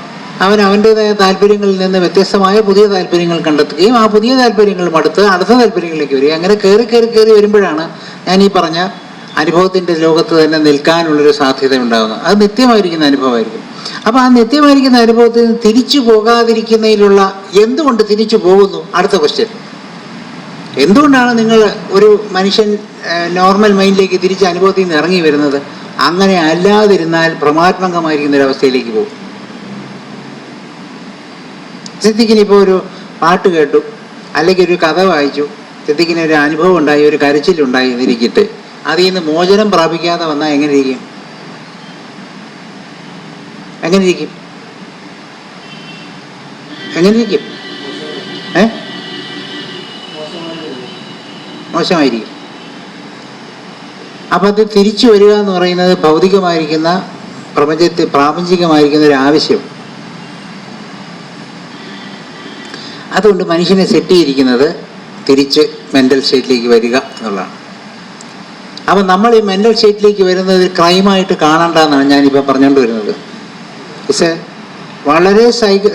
അവൻ്റേതായ താല്പര്യങ്ങളിൽ നിന്ന് വ്യത്യസ്തമായ പുതിയ താല്പര്യങ്ങൾ കണ്ടെത്തുകയും ആ പുതിയ താല്പര്യങ്ങളും അടുത്ത് താല്പര്യങ്ങളിലേക്ക് വരിക. അങ്ങനെ കയറി വരുമ്പോഴാണ് ഞാൻ ഈ പറഞ്ഞ അനുഭവത്തിൻ്റെ ലോകത്ത് തന്നെ നിൽക്കാനുള്ളൊരു സാധ്യത ഉണ്ടാകുന്നത്. അത് നിത്യമായിരിക്കുന്ന അനുഭവമായിരിക്കും. അപ്പോൾ ആ നിത്യമായിരിക്കുന്ന അനുഭവത്തിൽ നിന്ന് തിരിച്ചു പോകാതിരിക്കുന്നതിലുള്ള എന്തുകൊണ്ട് തിരിച്ചു പോകുന്നു? അടുത്ത ക്വസ്റ്റ്യൻ. എന്തുകൊണ്ടാണ് നിങ്ങൾ ഒരു മനുഷ്യൻ നോർമൽ മൈൻഡിലേക്ക് തിരിച്ച് അനുഭവത്തിൽ നിന്ന് ഇറങ്ങി വരുന്നത്? അങ്ങനെ അല്ലാതിരുന്നാൽ ഭ്രമാത്മകമായിരിക്കുന്ന ഒരവസ്ഥയിലേക്ക് പോകും. സിദ്ദിഖിനിപ്പോൾ ഒരു പാട്ട് കേട്ടു, അല്ലെങ്കിൽ ഒരു കഥ വായിച്ചു, സിദ്ദിഖിന് ഒരു അനുഭവം ഉണ്ടായി, ഒരു കരച്ചിലുണ്ടായി എന്നിരിക്കട്ടെ, അതിൽ നിന്ന് മോചനം പ്രാപിക്കാതെ വന്നാൽ എങ്ങനെ ഇരിക്കും? മോശമായിരിക്കും. അപ്പം അത് തിരിച്ചു വരിക എന്ന് പറയുന്നത് ഭൗതികമായിരിക്കുന്ന പ്രാപഞ്ചികമായിരിക്കുന്ന ഒരു ആവശ്യം. അതുകൊണ്ട് മനുഷ്യനെ സെറ്റ് ചെയ്തിരിക്കുന്നത് തിരിച്ച് മെൻ്റൽ സ്റ്റേറ്റിലേക്ക് വരിക എന്നുള്ളതാണ്. അപ്പം നമ്മൾ ഈ മെൻ്റൽ സ്റ്റേറ്റിലേക്ക് വരുന്നത് ക്രൈമായിട്ട് കാണണ്ടെന്നാണ് ഞാനിപ്പോൾ പറഞ്ഞുകൊണ്ട് വരുന്നത്. വളരെ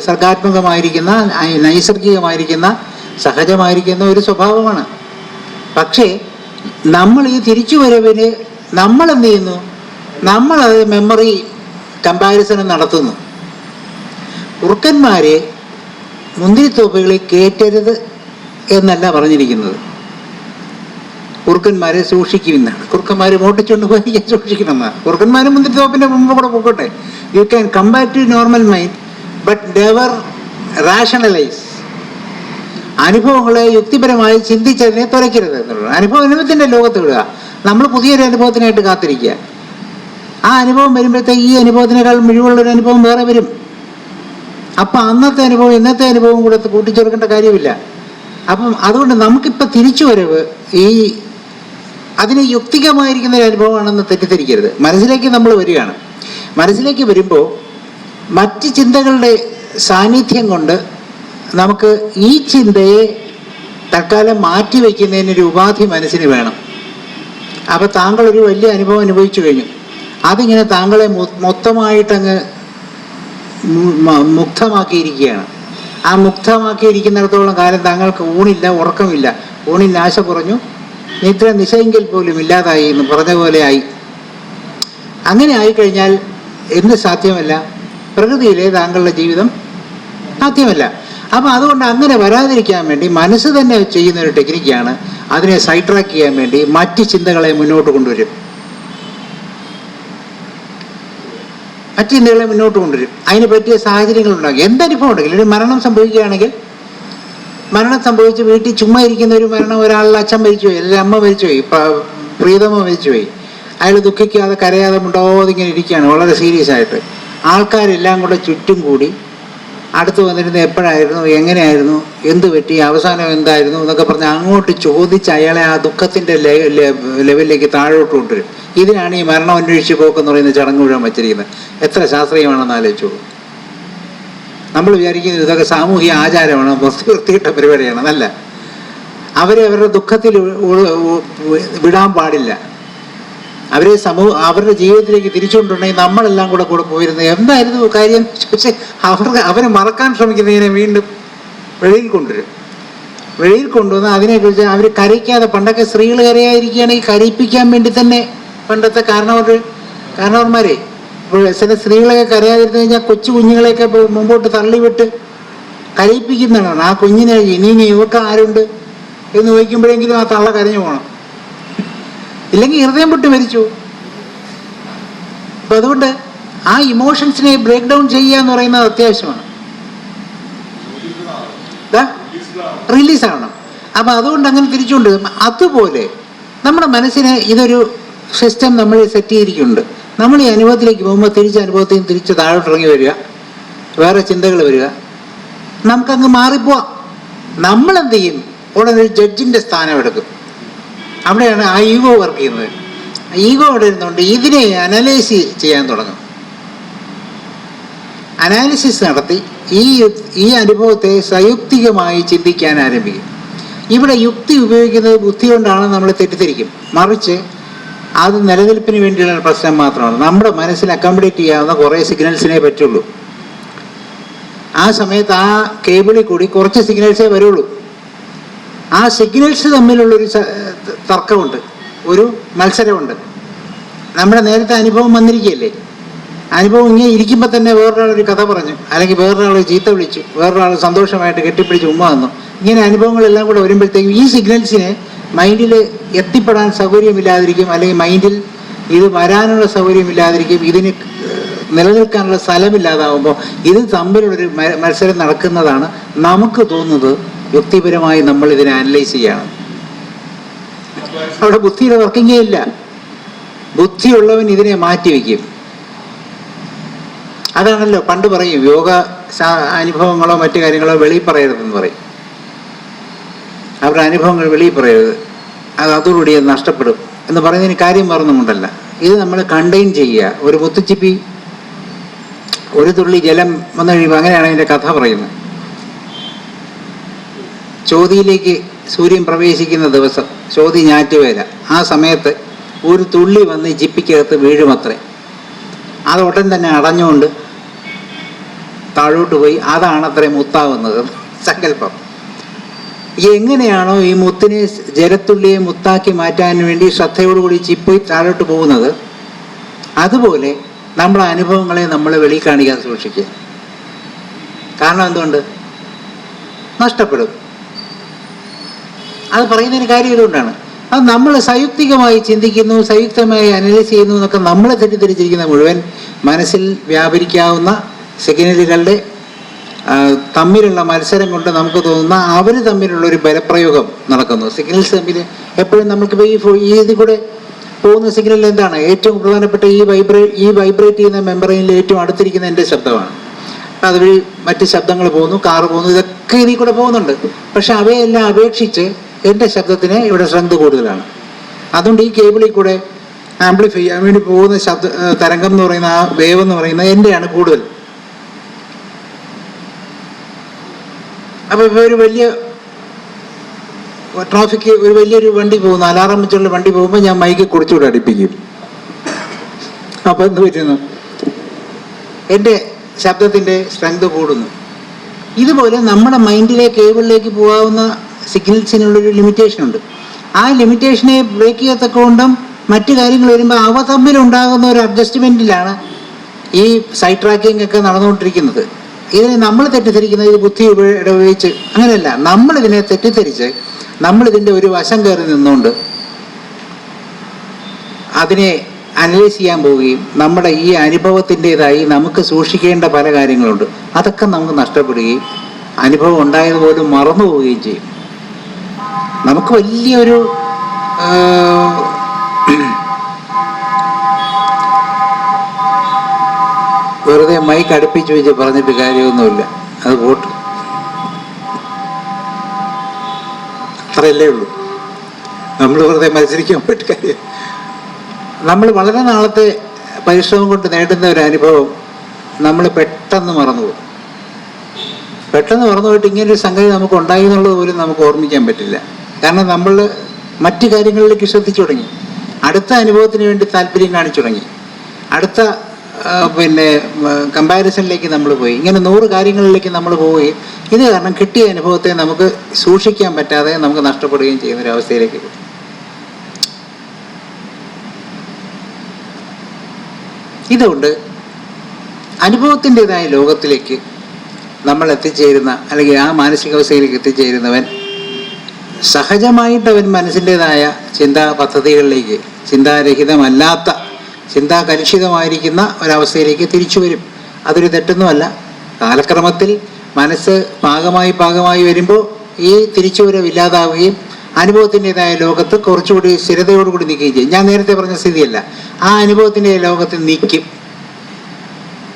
സർഗാത്മകമായിരിക്കുന്ന നൈസർഗികമായിരിക്കുന്ന സഹജമായിരിക്കുന്ന ഒരു സ്വഭാവമാണ്. പക്ഷേ നമ്മൾ ഈ തിരിച്ചുവരവിന് നമ്മൾ എന്ത് ചെയ്യുന്നു? നമ്മളത് മെമ്മറി കമ്പാരിസൺ നടത്തുന്നു. കുറുക്കന്മാരെ മുന്തിരിത്തോപ്പുകളിൽ കയറ്റരുത് എന്നല്ല പറഞ്ഞിരിക്കുന്നത്. കുറുക്കന്മാരെ സൂക്ഷിക്കുമെന്നാണ്. കുറുക്കന്മാർ മോട്ടിച്ചുകൊണ്ട് പോയി സൂക്ഷിക്കണമെന്നാണ്. കുറുക്കന്മാരും മുന്തിരിത്തോപ്പിൻ്റെ മുമ്പ് കൂടെ പോകട്ടെ. You can come back to normal mind, but never rationalise. അനുഭവങ്ങളെ യുക്തിപരമായി ചിന്തിച്ചതിനെ തുലയ്ക്കരുത് എന്നുള്ളത്. അനുഭവത്തിൻ്റെ ലോകത്ത് വിടുക. നമ്മൾ പുതിയൊരു അനുഭവത്തിനായിട്ട് കാത്തിരിക്കുക. ആ അനുഭവം വരുമ്പോഴത്തേക്ക് ഈ അനുഭവത്തിനേക്കാൾ മിഴിവുള്ളൊരു അനുഭവം വേറെ വരും. അപ്പം അന്നത്തെ അനുഭവം ഇന്നത്തെ അനുഭവം കൂടെ കൂട്ടിച്ചേർക്കേണ്ട കാര്യമില്ല. അപ്പം അതുകൊണ്ട് നമുക്കിപ്പോൾ തിരിച്ചു വരവ് അതിന് യുക്തികമായിരിക്കുന്ന ഒരു അനുഭവമാണെന്ന് തെറ്റിദ്ധരിക്കരുത്. മനസ്സിലേക്ക് നമ്മൾ വരികയാണ്. മനസ്സിലേക്ക് വരുമ്പോൾ മറ്റ് ചിന്തകളുടെ സാന്നിധ്യം കൊണ്ട് നമുക്ക് ഈ ചിന്തയെ തൽക്കാലം മാറ്റി വയ്ക്കുന്നതിനൊരു ഉപാധി മനസ്സിന് വേണം. അപ്പോൾ താങ്കളൊരു വലിയ അനുഭവം അനുഭവിച്ചു കഴിഞ്ഞു. അതിങ്ങനെ താങ്കളെ മൊത്തമായിട്ടങ്ങ് മുക്തമാക്കിയിരിക്കുകയാണ്. ആ മുക്തമാക്കിയിരിക്കുന്നിടത്തോളം കാലം താങ്കൾക്ക് ഊണില്ല, ഉറക്കമില്ല. ഊണിന് ആശ കുറഞ്ഞു, നിദ്ര നിശയെങ്കിൽ പോലും ഇല്ലാതായി എന്ന് പറഞ്ഞ പോലെ ആയി. അങ്ങനെ ആയിക്കഴിഞ്ഞാൽ എന്ത് സാധ്യമല്ല? പ്രകൃതിയിലെ താങ്കളുടെ ജീവിതം സാധ്യമല്ല. അപ്പം അതുകൊണ്ട് അങ്ങനെ വരാതിരിക്കാൻ വേണ്ടി മനസ്സ് തന്നെ ചെയ്യുന്ന ഒരു ടെക്നിക്കാണ്. അതിനെ സൈഡ് ട്രാക്ക് ചെയ്യാൻ വേണ്ടി മറ്റ് ചിന്തകളെ മുന്നോട്ട് കൊണ്ടുവരും. മറ്റ് ചിന്തകളെ മുന്നോട്ട് കൊണ്ടുവരും. അതിന് പറ്റിയ സാഹചര്യങ്ങളുണ്ടാകും. എന്തനുഭവം ഉണ്ടെങ്കിലും, ഒരു മരണം സംഭവിക്കുകയാണെങ്കിൽ, മരണം സംഭവിച്ച് വീട്ടിൽ ചുമ്മാ ഇരിക്കുന്ന ഒരു മരണം, ഒരാളുടെ അച്ഛൻ മരിച്ചുപോയി, അല്ലെങ്കിൽ അമ്മ മരിച്ചുപോയി, പ്രീതമ മരിച്ചുപോയി, അയാൾ ദുഃഖിക്കാതെ കരയാതെ മുണ്ടാവാതെ ഇങ്ങനെ ഇരിക്കുകയാണ് വളരെ സീരിയസ് ആയിട്ട്. ആൾക്കാരെല്ലാം കൂടെ ചുറ്റും കൂടി അടുത്ത് വന്നിരുന്നത് എപ്പോഴായിരുന്നു, എങ്ങനെയായിരുന്നു, എന്ത് പറ്റി, അവസാനം എന്തായിരുന്നു എന്നൊക്കെ പറഞ്ഞ് അങ്ങോട്ട് ചോദിച്ച് അയാളെ ആ ദുഃഖത്തിൻ്റെ ലെവലിലേക്ക് താഴോട്ട് കൊണ്ടുവരും. ഇതിനാണ് ഈ മരണം അന്വേഷിച്ച് പോക്കെന്ന് പറയുന്ന ചടങ്ങ് മുഴുവൻ വച്ചിരിക്കുന്നത്. എത്ര ശാസ്ത്രീയമാണെന്ന് ആലോചിച്ചോളൂ. നമ്മൾ വിചാരിക്കുന്നത് ഇതൊക്കെ സാമൂഹിക ആചാരമാണ്, വൃത്തിയിട്ട പരിപാടിയാണ്. നല്ല അവരെ അവരുടെ ദുഃഖത്തിൽ വിടാൻ പാടില്ല. അവരെ അവരുടെ ജീവിതത്തിലേക്ക് തിരിച്ചുകൊണ്ടുണ്ടെങ്കിൽ നമ്മളെല്ലാം കൂടെ പോയിരുന്നത് എന്തായിരുന്നു കാര്യം ചോദിച്ചാൽ അവരെ മറക്കാൻ ശ്രമിക്കുന്നതിനെ വീണ്ടും വെളിയിൽ കൊണ്ടുവരും. വെളിയിൽ കൊണ്ടുവന്ന് അതിനെക്കുറിച്ച് അവർ കരയിക്കാതെ, പണ്ടൊക്കെ സ്ത്രീകൾ കരയാതിരിക്കുകയാണെങ്കിൽ കരയിപ്പിക്കാൻ വേണ്ടി തന്നെ പണ്ടത്തെ കാരണവന്മാരെ, ഇപ്പോൾ ചില സ്ത്രീകളൊക്കെ കരയാതിരുന്നു കഴിഞ്ഞാൽ കൊച്ചു കുഞ്ഞുങ്ങളെയൊക്കെ മുമ്പോട്ട് തള്ളിവിട്ട് കരയിപ്പിക്കുന്നതാണ്. ആ കുഞ്ഞിനെ ഇനി ഇവർക്ക് ആരുണ്ട് എന്ന് ചോദിക്കുമ്പോഴെങ്കിലും ആ തള്ള കരഞ്ഞു പോകണം, ഇല്ലെങ്കിൽ ഹൃദയം പൊട്ടി മരിച്ചു. അപ്പം അതുകൊണ്ട് ആ ഇമോഷൻസിനെ ബ്രേക്ക് ഡൗൺ ചെയ്യുക എന്ന് പറയുന്നത് അത്യാവശ്യമാണ്. റിലീസാവണം. അപ്പം അതുകൊണ്ട് അങ്ങനെ തിരിച്ചുകൊണ്ട് അതുപോലെ നമ്മുടെ മനസ്സിന് ഇതൊരു സിസ്റ്റം നമ്മൾ സെറ്റ് ചെയ്തിരിക്കുന്നുണ്ട്. നമ്മൾ ഈ അനുഭവത്തിലേക്ക് പോകുമ്പോൾ തിരിച്ച് അനുഭവത്തിൽ നിന്ന് തിരിച്ച് താഴോട്ടിറങ്ങി വരിക, വേറെ ചിന്തകൾ വരിക, നമുക്കങ്ങ് മാറിപ്പോവാം. നമ്മളെന്ത് ചെയ്യും? ഉടനെ ഒരു ജഡ്ജിൻ്റെ സ്ഥാനം എടുക്കും. അവിടെയാണ് ആ ഈഗോ വർക്ക് ചെയ്യുന്നത്. ഈഗോ അവിടെ ഇരുന്നുകൊണ്ട് ഇതിനെ അനലൈസ് ചെയ്യാൻ തുടങ്ങും. അനാലിസിസ് നടത്തി ഈ അനുഭവത്തെ സയുക്തികമായി ചിന്തിക്കാൻ ആരംഭിക്കും. ഇവിടെ യുക്തി ഉപയോഗിക്കുന്നത് ബുദ്ധി കൊണ്ടാണെന്ന് നമ്മൾ തെറ്റിദ്ധരിക്കും. മറിച്ച് അത് നിലനിൽപ്പിന് വേണ്ടിയുള്ള പ്രശ്നം മാത്രമാണ്. നമ്മുടെ മനസ്സിൽ അക്കോമഡേറ്റ് ചെയ്യാവുന്ന കുറേ സിഗ്നൽസിനെ പറ്റുള്ളൂ. ആ സമയത്ത് ആ കേബിളിൽ കൂടി കുറച്ച് സിഗ്നൽസേ വരുള്ളൂ. ആ സിഗ്നൽസ് തമ്മിലുള്ളൊരു തർക്കമുണ്ട്, ഒരു മത്സരമുണ്ട്. നമ്മുടെ നേരത്തെ അനുഭവം വന്നിരിക്കുകയല്ലേ. അനുഭവം ഇങ്ങനെ ഇരിക്കുമ്പോൾ തന്നെ വേറൊരാളൊരു കഥ പറഞ്ഞു, അല്ലെങ്കിൽ വേറൊരാൾ ചീത്ത വിളിച്ചു, വേറൊരാൾ സന്തോഷമായിട്ട് കെട്ടിപ്പിടിച്ച് ഉമ്മ വന്നു. ഇങ്ങനെ അനുഭവങ്ങളെല്ലാം കൂടെ വരുമ്പോഴത്തേക്കും ഈ സിഗ്നൽസിന് മൈൻഡിൽ എത്തിപ്പെടാൻ സൗകര്യമില്ലാതിരിക്കും, അല്ലെങ്കിൽ മൈൻഡിൽ ഇത് വരാനുള്ള സൗകര്യമില്ലാതിരിക്കും, ഇതിന് നിലനിൽക്കാനുള്ള സ്ഥലമില്ലാതാവുമ്പോൾ ഇത് തമ്മിലുള്ളൊരു മത്സരം നടക്കുന്നതാണ് നമുക്ക് തോന്നുന്നത്. യുക്തിപരമായി നമ്മൾ ഇതിനെ അനലൈസ് ചെയ്യണം. അവിടെ ബുദ്ധിയുടെ വർക്കിങ്ങേ ഇല്ല. ബുദ്ധിയുള്ളവൻ ഇതിനെ മാറ്റിവെക്കും. അതാണല്ലോ പണ്ട് പറയും, യോഗ അനുഭവങ്ങളോ മറ്റു കാര്യങ്ങളോ വെളിയിൽ പറയരുതെന്ന് പറയും. അവരുടെ അനുഭവങ്ങൾ വെളിയിൽ പറയരുത്, അതോടുകൂടി അത് നഷ്ടപ്പെടും എന്ന് പറയുന്നതിന് കാര്യം മറന്നുകൊണ്ടല്ല. ഇത് നമ്മൾ കണ്ടെയ്ൻ ചെയ്യുക. ഒരു മുത്തുച്ചിപ്പി ഒരു തുള്ളി ജലം വന്നു കഴിയുമ്പോൾ അങ്ങനെയാണ് അതിൻ്റെ കഥ പറയുന്നത്. ചോതിയിലേക്ക് സൂര്യൻ പ്രവേശിക്കുന്ന ദിവസം, ചോതി ഞാറ്റുവേല, ആ സമയത്ത് ഒരു തുള്ളി വന്ന് ജിപ്പിക്കകത്ത് വീഴുമത്രേ. അത് ഉടൻ തന്നെ അടഞ്ഞുകൊണ്ട് താഴോട്ട് പോയി അതാണത്രേ മുത്താവുന്നത്. സങ്കല്പം. എങ്ങനെയാണോ ഈ മുത്തിനെ, ജലത്തുള്ളിയെ മുത്താക്കി മാറ്റാൻ വേണ്ടി ശ്രദ്ധയോടുകൂടി ചിപ്പ് താഴോട്ട് പോകുന്നത്, അതുപോലെ നമ്മളെ അനുഭവങ്ങളെ നമ്മൾ വെളിയിൽ കാണിക്കാൻ സൂക്ഷിക്കുക. കാരണം എന്തുകൊണ്ട്? നഷ്ടപ്പെടും. അത് പറയുന്നതിന് കാര്യം ഇതുകൊണ്ടാണ്. അത് നമ്മൾ സംയുക്തികമായി ചിന്തിക്കുന്നു, സംയുക്തമായി അനലൈസ് ചെയ്യുന്നു എന്നൊക്കെ നമ്മൾ തെറ്റിദ്ധരിച്ചിരിക്കുന്ന മുഴുവൻ മനസ്സിൽ വ്യാപരിക്കാവുന്ന സിഗ്നലുകളുടെ തമ്മിലുള്ള മത്സരം കൊണ്ട് നമുക്ക് തോന്നുന്ന അവർ തമ്മിലുള്ള ഒരു ബലപ്രയോഗം നടക്കുന്നു. സിഗ്നൽസ് തമ്മിൽ എപ്പോഴും നമുക്കിപ്പോൾ ഈ ഇതിൽ കൂടെ പോകുന്ന സിഗ്നൽ എന്താണ്? ഏറ്റവും പ്രധാനപ്പെട്ട ഈ വൈബ്രേറ്റ് ചെയ്യുന്ന മെമ്പറൈനിൽ ഏറ്റവും അടുത്തിരിക്കുന്ന എൻ്റെ ശബ്ദമാണ്. അതുവഴി മറ്റ് ശബ്ദങ്ങൾ പോകുന്നു, കാറ് പോകുന്നു, ഇതൊക്കെ ഇതിൽ കൂടെ പോകുന്നുണ്ട്. പക്ഷെ അവയെല്ലാം അപേക്ഷിച്ച് എൻ്റെ ശബ്ദത്തിന് ഇവിടെ സ്ട്രെങ്ത് കൂടുതലാണ്. അതുകൊണ്ട് ഈ കേബിളിൽ കൂടെ ആംപ്ലിഫൈ ചെയ്യാൻ വേണ്ടി പോകുന്ന തരംഗം എന്ന് പറയുന്ന ആ വേവ് എന്ന് പറയുന്നത് എൻ്റെയാണ് കൂടുതൽ. അപ്പോൾ ഇപ്പോൾ ഒരു വലിയ ട്രാഫിക്, ഒരു വലിയൊരു വണ്ടി പോകുന്നു, അലാറം വെച്ചുള്ള വണ്ടി പോകുമ്പോൾ ഞാൻ മൈക്ക് കുറച്ചുകൂടെ അടുപ്പിക്കും. അപ്പോൾ എന്ത് പറ്റുന്നു? എൻ്റെ ശബ്ദത്തിൻ്റെ സ്ട്രെങ്ത് കൂടുന്നു. ഇതുപോലെ നമ്മുടെ മൈൻഡിലെ കേബിളിലേക്ക് പോകാവുന്ന സിഗ്നൽസിനുള്ളൊരു ലിമിറ്റേഷൻ ഉണ്ട്. ആ ലിമിറ്റേഷനെ ബ്രേക്ക് ചെയ്യത്തക്കൊണ്ടും മറ്റു കാര്യങ്ങൾ വരുമ്പോൾ അവ തമ്മിലുണ്ടാകുന്ന ഒരു അഡ്ജസ്റ്റ്മെൻറ്റിലാണ് ഈ സൈഡ് ട്രാക്കിംഗ് ഒക്കെ നടന്നുകൊണ്ടിരിക്കുന്നത്. ഇതിനെ നമ്മൾ തെറ്റിദ്ധരിക്കുന്നത് ഇത് ബുദ്ധി ഉപയോഗിച്ച് അങ്ങനെയല്ല. നമ്മളിതിനെ തെറ്റിദ്ധരിച്ച് നമ്മളിതിൻ്റെ ഒരു വശം കയറി നിന്നുകൊണ്ട് അതിനെ അനലൈസ് ചെയ്യാൻ പോവുകയും നമ്മുടെ ഈ അനുഭവത്തിൻ്റെതായി നമുക്ക് സൂക്ഷിക്കേണ്ട പല കാര്യങ്ങളുണ്ട്, അതൊക്കെ നമുക്ക് നഷ്ടപ്പെടുകയും അനുഭവം ഉണ്ടായതുപോലും മറന്നു പോവുകയും ചെയ്യും. നമുക്ക് വലിയൊരു വെറുതെ മൈക്ക് അടുപ്പിച്ച് വെച്ച് പറഞ്ഞിട്ട് കാര്യമൊന്നുമില്ല, അത് പോട്ട്, അത്രയല്ലേ ഉള്ളൂ. നമ്മൾ വെറുതെ മത്സരിക്കാൻ പറ്റ കാര്യം. നമ്മൾ വളരെ നാളത്തെ പരിശ്രമം കൊണ്ട് നേടുന്ന ഒരു അനുഭവം നമ്മൾ പെട്ടെന്ന് മറന്നുപോകും. പെട്ടെന്ന് മറന്നുപോയിട്ട് ഇങ്ങനൊരു സംഗതി നമുക്ക് ഉണ്ടായി എന്നുള്ളത് പോലും നമുക്ക് ഓർമ്മിക്കാൻ പറ്റില്ല. കാരണം നമ്മൾ മറ്റു കാര്യങ്ങളിലേക്ക് ശ്രദ്ധിച്ചു തുടങ്ങി, അടുത്ത അനുഭവത്തിന് വേണ്ടി താല്പര്യം കാണിച്ചു തുടങ്ങി, അടുത്ത കമ്പാരിസണിലേക്ക് നമ്മൾ പോയി. ഇങ്ങനെ 100 കാര്യങ്ങളിലേക്ക് നമ്മൾ പോവുകയും ഇത് കാരണം കിട്ടിയ അനുഭവത്തെ നമുക്ക് സൂക്ഷിക്കാൻ പറ്റാതെ നമുക്ക് നഷ്ടപ്പെടുകയും ചെയ്യുന്ന ഒരു അവസ്ഥയിലേക്ക് പോകും. ഇതുകൊണ്ട് അനുഭവത്തിൻ്റെതായ ലോകത്തിലേക്ക് നമ്മൾ എത്തിച്ചേരുന്ന, അല്ലെങ്കിൽ ആ മാനസികാവസ്ഥയിലേക്ക് എത്തിച്ചേരുന്നവൻ സഹജമായിട്ട് അവൻ മനസ്സിൻ്റെതായ ചിന്താ പദ്ധതികളിലേക്ക്, ചിന്താരഹിതമല്ലാത്ത, ചിന്താകലുഷിതമായിരിക്കുന്ന ഒരവസ്ഥയിലേക്ക് തിരിച്ചു വരും. അതൊരു തെറ്റൊന്നുമല്ല. കാലക്രമത്തിൽ മനസ്സ് പാകമായി വരുമ്പോൾ ഈ തിരിച്ചുവരവ് ഇല്ലാതാവുകയും അനുഭവത്തിൻ്റെതായ ലോകത്ത് കുറച്ചുകൂടി സ്ഥിരതയോടുകൂടി നിൽക്കുകയും ചെയ്യും. ഞാൻ നേരത്തെ പറഞ്ഞ സ്ഥിതിയല്ല, ആ അനുഭവത്തിൻ്റെ ലോകത്ത് നിൽക്കും.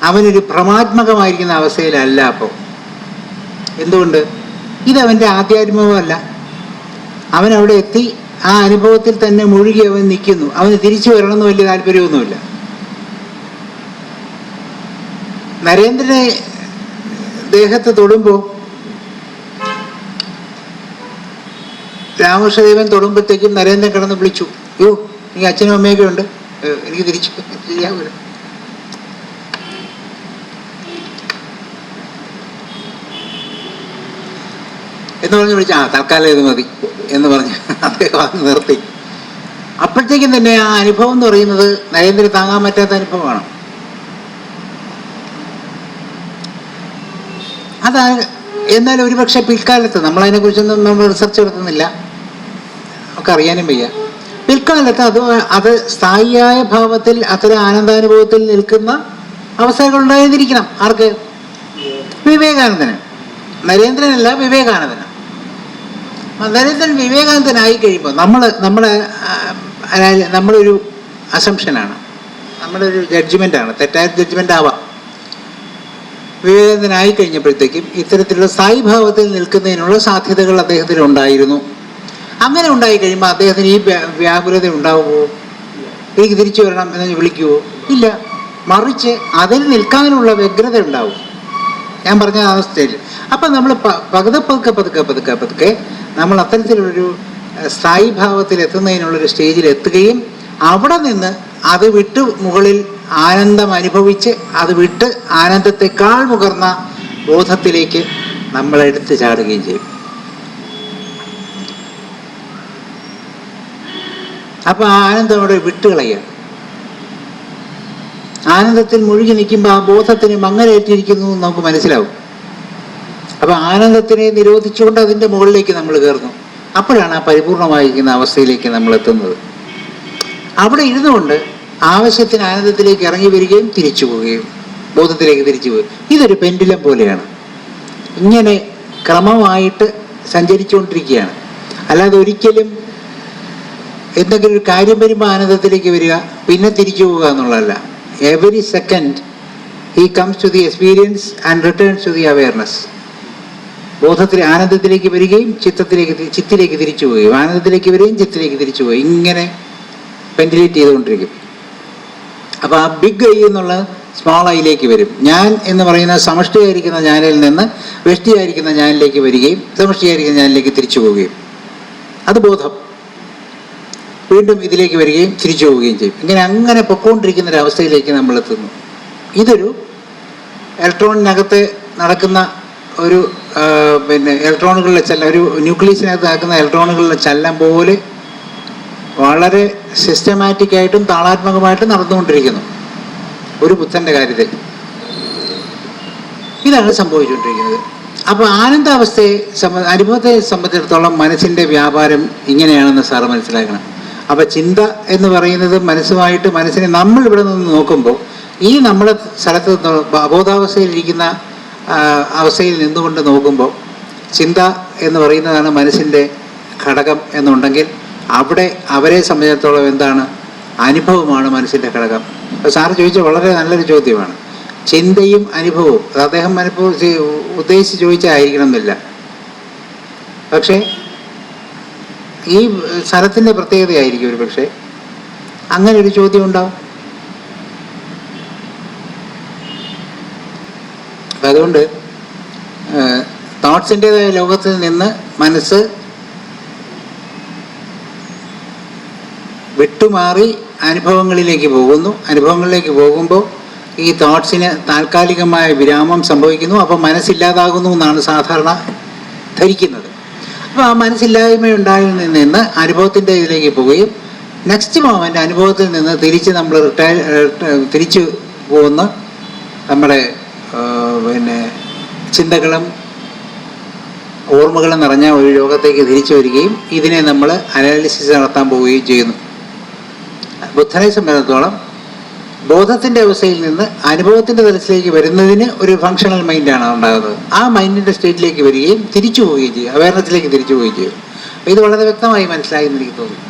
അവനൊരു ഭ്രമാത്മകമായിരിക്കുന്ന അവസ്ഥയിലല്ല. അപ്പോൾ എന്തുകൊണ്ട്? ഇതവൻ്റെ ആധ്യാത്മികമല്ല. അവനവിടെ എത്തി ആ അനുഭവത്തിൽ തന്നെ മുഴുകി അവൻ നിൽക്കുന്നു. അവന് തിരിച്ചു വരണമെന്ന് വലിയ താല്പര്യമൊന്നുമില്ല. നരേന്ദ്രനെ ദേഹത്ത് തൊടുമ്പോൾ, രാമകൃഷ്ണദേവൻ തൊടുമ്പോഴത്തേക്കും നരേന്ദ്രൻ കിടന്ന് വിളിച്ചു, യോ നീ അച്ഛനും അമ്മയൊക്കെ ഉണ്ട്, എനിക്ക് തിരിച്ചു ചെയ്യാവൂല. എന്ന് പറഞ്ഞ് വിളിച്ചു, തൽക്കാലം ഇത് മതി എന്ന് പറഞ്ഞ് അദ്ദേഹം നിർത്തി. അപ്പോഴത്തേക്കും തന്നെ ആ അനുഭവം എന്ന് പറയുന്നത് നരേന്ദ്രന് താങ്ങാൻ പറ്റാത്ത അനുഭവമാണ്. അതാ. എന്നാൽ ഒരുപക്ഷെ പിൽക്കാലത്ത്, നമ്മളതിനെക്കുറിച്ചൊന്നും നമ്മൾ റിസർച്ച് നടത്തുന്നില്ല, നമുക്ക് അറിയാനും വയ്യ, പിൽക്കാലത്ത് അത് സ്ഥായിയായ ഭാവത്തിൽ അത്തരം ആനന്ദാനുഭവത്തിൽ നിൽക്കുന്ന അവസ്ഥകൾ ഉണ്ടായിരിക്കണം. ആർക്ക്? വിവേകാനന്ദന്. നരേന്ദ്രനല്ല, വിവേകാനന്ദന്. നരേന്ദ്രൻ വിവേകാനന്ദനായി കഴിയുമ്പോൾ നമ്മളൊരു അസംഷനാണ്, നമ്മുടെ ഒരു ജഡ്ജ്മെൻ്റാണ്, തെറ്റായ ജഡ്ജ്മെൻ്റ് ആവാം. വിവേകാനന്ദനായി കഴിഞ്ഞപ്പോഴത്തേക്കും ഇത്തരത്തിലുള്ള സ്ഥായിഭാവത്തിൽ നിൽക്കുന്നതിനുള്ള സാധ്യതകൾ അദ്ദേഹത്തിന് ഉണ്ടായിരുന്നു. അങ്ങനെ ഉണ്ടായി കഴിയുമ്പോൾ അദ്ദേഹത്തിന് ഈ വ്യാകുലത ഉണ്ടാവുമോ? എനിക്ക് തിരിച്ചു വരണം എന്ന് വിളിക്കുമോ? ഇല്ല. മറിച്ച് അതിൽ നിൽക്കാനുള്ള വ്യഗ്രത ഉണ്ടാവും. ഞാൻ പറഞ്ഞ അവസ്ഥയിൽ. അപ്പം നമ്മൾ പതുക്കെ നമ്മൾ അത്തരത്തിലുള്ളൊരു സ്ഥായി ഭാവത്തിൽ എത്തുന്നതിനുള്ളൊരു സ്റ്റേജിൽ എത്തുകയും അവിടെ നിന്ന് അത് വിട്ട് മുകളിൽ ആനന്ദം അനുഭവിച്ച് അത് വിട്ട് ആനന്ദത്തെക്കാൾ മുകർന്ന ബോധത്തിലേക്ക് നമ്മൾ എടുത്തു ചാടുകയും ചെയ്യും. അപ്പം ആ ആനന്ദം അവിടെ വിട്ടുകളയുക. ആനന്ദത്തിൽ മുഴുകി നിൽക്കുമ്പോൾ ആ ബോധത്തിന് മങ്ങലേറ്റിരിക്കുന്നു നമുക്ക് മനസ്സിലാവും. അപ്പം ആനന്ദത്തിനെ നിരോധിച്ചുകൊണ്ട് അതിൻ്റെ മുകളിലേക്ക് നമ്മൾ കയറുന്നു. അപ്പോഴാണ് ആ പരിപൂർണമായിരിക്കുന്ന അവസ്ഥയിലേക്ക് നമ്മൾ എത്തുന്നത്. അവിടെ ഇരുന്നുകൊണ്ട് ആവശ്യത്തിന് ആനന്ദത്തിലേക്ക് ഇറങ്ങി വരികയും തിരിച്ചു പോവുകയും ബോധത്തിലേക്ക് തിരിച്ചു പോവുകയും. ഇതൊരു പെൻഡുലം പോലെയാണ്, ഇങ്ങനെ ക്രമമായിട്ട് സഞ്ചരിച്ചുകൊണ്ടിരിക്കുകയാണ്. അല്ലാതെ ഒരിക്കലും എന്തെങ്കിലും ഒരു കാര്യം വരുമ്പോൾ ആനന്ദത്തിലേക്ക് വരിക പിന്നെ തിരിച്ചു പോവുക എന്നുള്ളതല്ല. Every second he comes to the experience and returns to the awareness. ബോധത്തിൽ ആനന്ദത്തിലേക്ക് വരികയും ചിത്തിലേക്ക് തിരിച്ചു പോവുകയും, ആനന്ദത്തിലേക്ക് വരികയും ചിത്തിലേക്ക് തിരിച്ചു പോവുകയും, ഇങ്ങനെ പെൻഡിലേറ്റ് ചെയ്തുകൊണ്ടിരിക്കും. അപ്പോൾ ആ ബിഗ് ഐ എന്നുള്ള സ്മോൾ ഐയിലേക്ക് വരും. ഞാൻ എന്ന് പറയുന്ന സമഷ്ടിയായിരിക്കുന്ന ഞാനിൽ നിന്ന് വ്യഷ്ടിയായിരിക്കുന്ന ഞാനിലേക്ക് വരികയും സമഷ്ടിയായിരിക്കുന്ന ഞാനിലേക്ക് തിരിച്ചു പോവുകയും, അത് ബോധം വീണ്ടും ഇതിലേക്ക് വരികയും തിരിച്ചു പോവുകയും ചെയ്യും. അങ്ങനെ പൊക്കോണ്ടിരിക്കുന്ന ഒരു അവസ്ഥയിലേക്ക് നമ്മൾ എത്തുന്നു. ഇതൊരു ഇലക്ട്രോണിനകത്ത് നടക്കുന്ന ഒരു ഇലക്ട്രോണുകളുടെ ചലനം, ഒരു ന്യൂക്ലിയസിനകത്ത് നടക്കുന്ന ഇലക്ട്രോണുകളുടെ ചലനം പോലെ വളരെ സിസ്റ്റമാറ്റിക്കായിട്ടും താളാത്മകമായിട്ടും നടന്നുകൊണ്ടിരിക്കുന്നു ഒരു ബുദ്ധൻ്റെ കാര്യത്തിൽ. ഇതാണ് സംഭവിച്ചുകൊണ്ടിരിക്കുന്നത്. അപ്പോൾ ആനന്ദാവസ്ഥയെ അനുഭവത്തെ സംബന്ധിച്ചിടത്തോളം മനസ്സിൻ്റെ വ്യാപാരം ഇങ്ങനെയാണെന്ന് സാറ് മനസ്സിലാക്കണം. അപ്പോൾ ചിന്ത എന്ന് പറയുന്നത് മനസ്സിനെ നമ്മൾ ഇവിടെ നിന്ന് നോക്കുമ്പോൾ, ഈ നമ്മുടെ സ്ഥലത്ത് അബോധാവസ്ഥയിലിരിക്കുന്ന അവസ്ഥയിൽ നിന്നുകൊണ്ട് നോക്കുമ്പോൾ ചിന്ത എന്ന് പറയുന്നതാണ് മനസ്സിൻ്റെ ഘടകം എന്നുണ്ടെങ്കിൽ, അവിടെ അവരെ സംബന്ധിച്ചിടത്തോളം എന്താണ്? അനുഭവമാണ് മനസ്സിൻ്റെ ഘടകം. അപ്പോൾ സാറ് ചോദിച്ച വളരെ നല്ലൊരു ചോദ്യമാണ്. ചിന്തയും അനുഭവവും, അത് അദ്ദേഹം ഉദ്ദേശിച്ച് ചോദിച്ചായിരിക്കണം എന്നില്ല. പക്ഷേ ഈ സ്ഥലത്തിൻ്റെ പ്രത്യേകതയായിരിക്കും ഒരു പക്ഷേ അങ്ങനെ ഒരു ചോദ്യം ഉണ്ടാവും. അപ്പം അതുകൊണ്ട് തോട്ട്സിൻ്റെതായ ലോകത്തിൽ നിന്ന് മനസ്സ് വിട്ടുമാറി അനുഭവങ്ങളിലേക്ക് പോകുന്നു. അനുഭവങ്ങളിലേക്ക് പോകുമ്പോൾ ഈ തോട്ട്സിന് താൽക്കാലികമായ വിരാമം സംഭവിക്കുന്നു. അപ്പോൾ മനസ്സില്ലാതാകുന്നു എന്നാണ് സാധാരണ ധരിക്കുന്നത്. അപ്പോൾ ആ മനസ്സില്ലായ്മയുണ്ടായതിൽ നിന്ന് അനുഭവത്തിൻ്റെ ഇതിലേക്ക് പോവുകയും നെക്സ്റ്റ് മൊമെൻ്റ് അനുഭവത്തിൽ നിന്ന് നമ്മൾ തിരിച്ചു പോകുന്ന നമ്മുടെ ചിന്തകളും ഓർമ്മകളും നിറഞ്ഞ ഒരു ലോകത്തേക്ക് തിരിച്ചു വരികയും ഇതിനെ നമ്മൾ അനാലിസിസ് നടത്താൻ പോവുകയും ചെയ്യുന്നു. ബുദ്ധനെ സംബന്ധിച്ചിടത്തോളം ബോധത്തിൻ്റെ അവസ്ഥയിൽ നിന്ന് അനുഭവത്തിൻ്റെ തലത്തിലേക്ക് വരുന്നതിന് ഒരു ഫങ്ഷണൽ മൈൻഡാണ് ഉണ്ടാകുന്നത്. ആ മൈൻഡിൻ്റെ സ്റ്റേറ്റിലേക്ക് വരികയും തിരിച്ചു പോവുകയും ചെയ്യും, അവയർനെസ്സിലേക്ക് തിരിച്ചു പോവുകയും ചെയ്യും. അപ്പോൾ ഇത് വളരെ വ്യക്തമായി മനസ്സിലായി എന്ന് എനിക്ക് തോന്നുന്നു.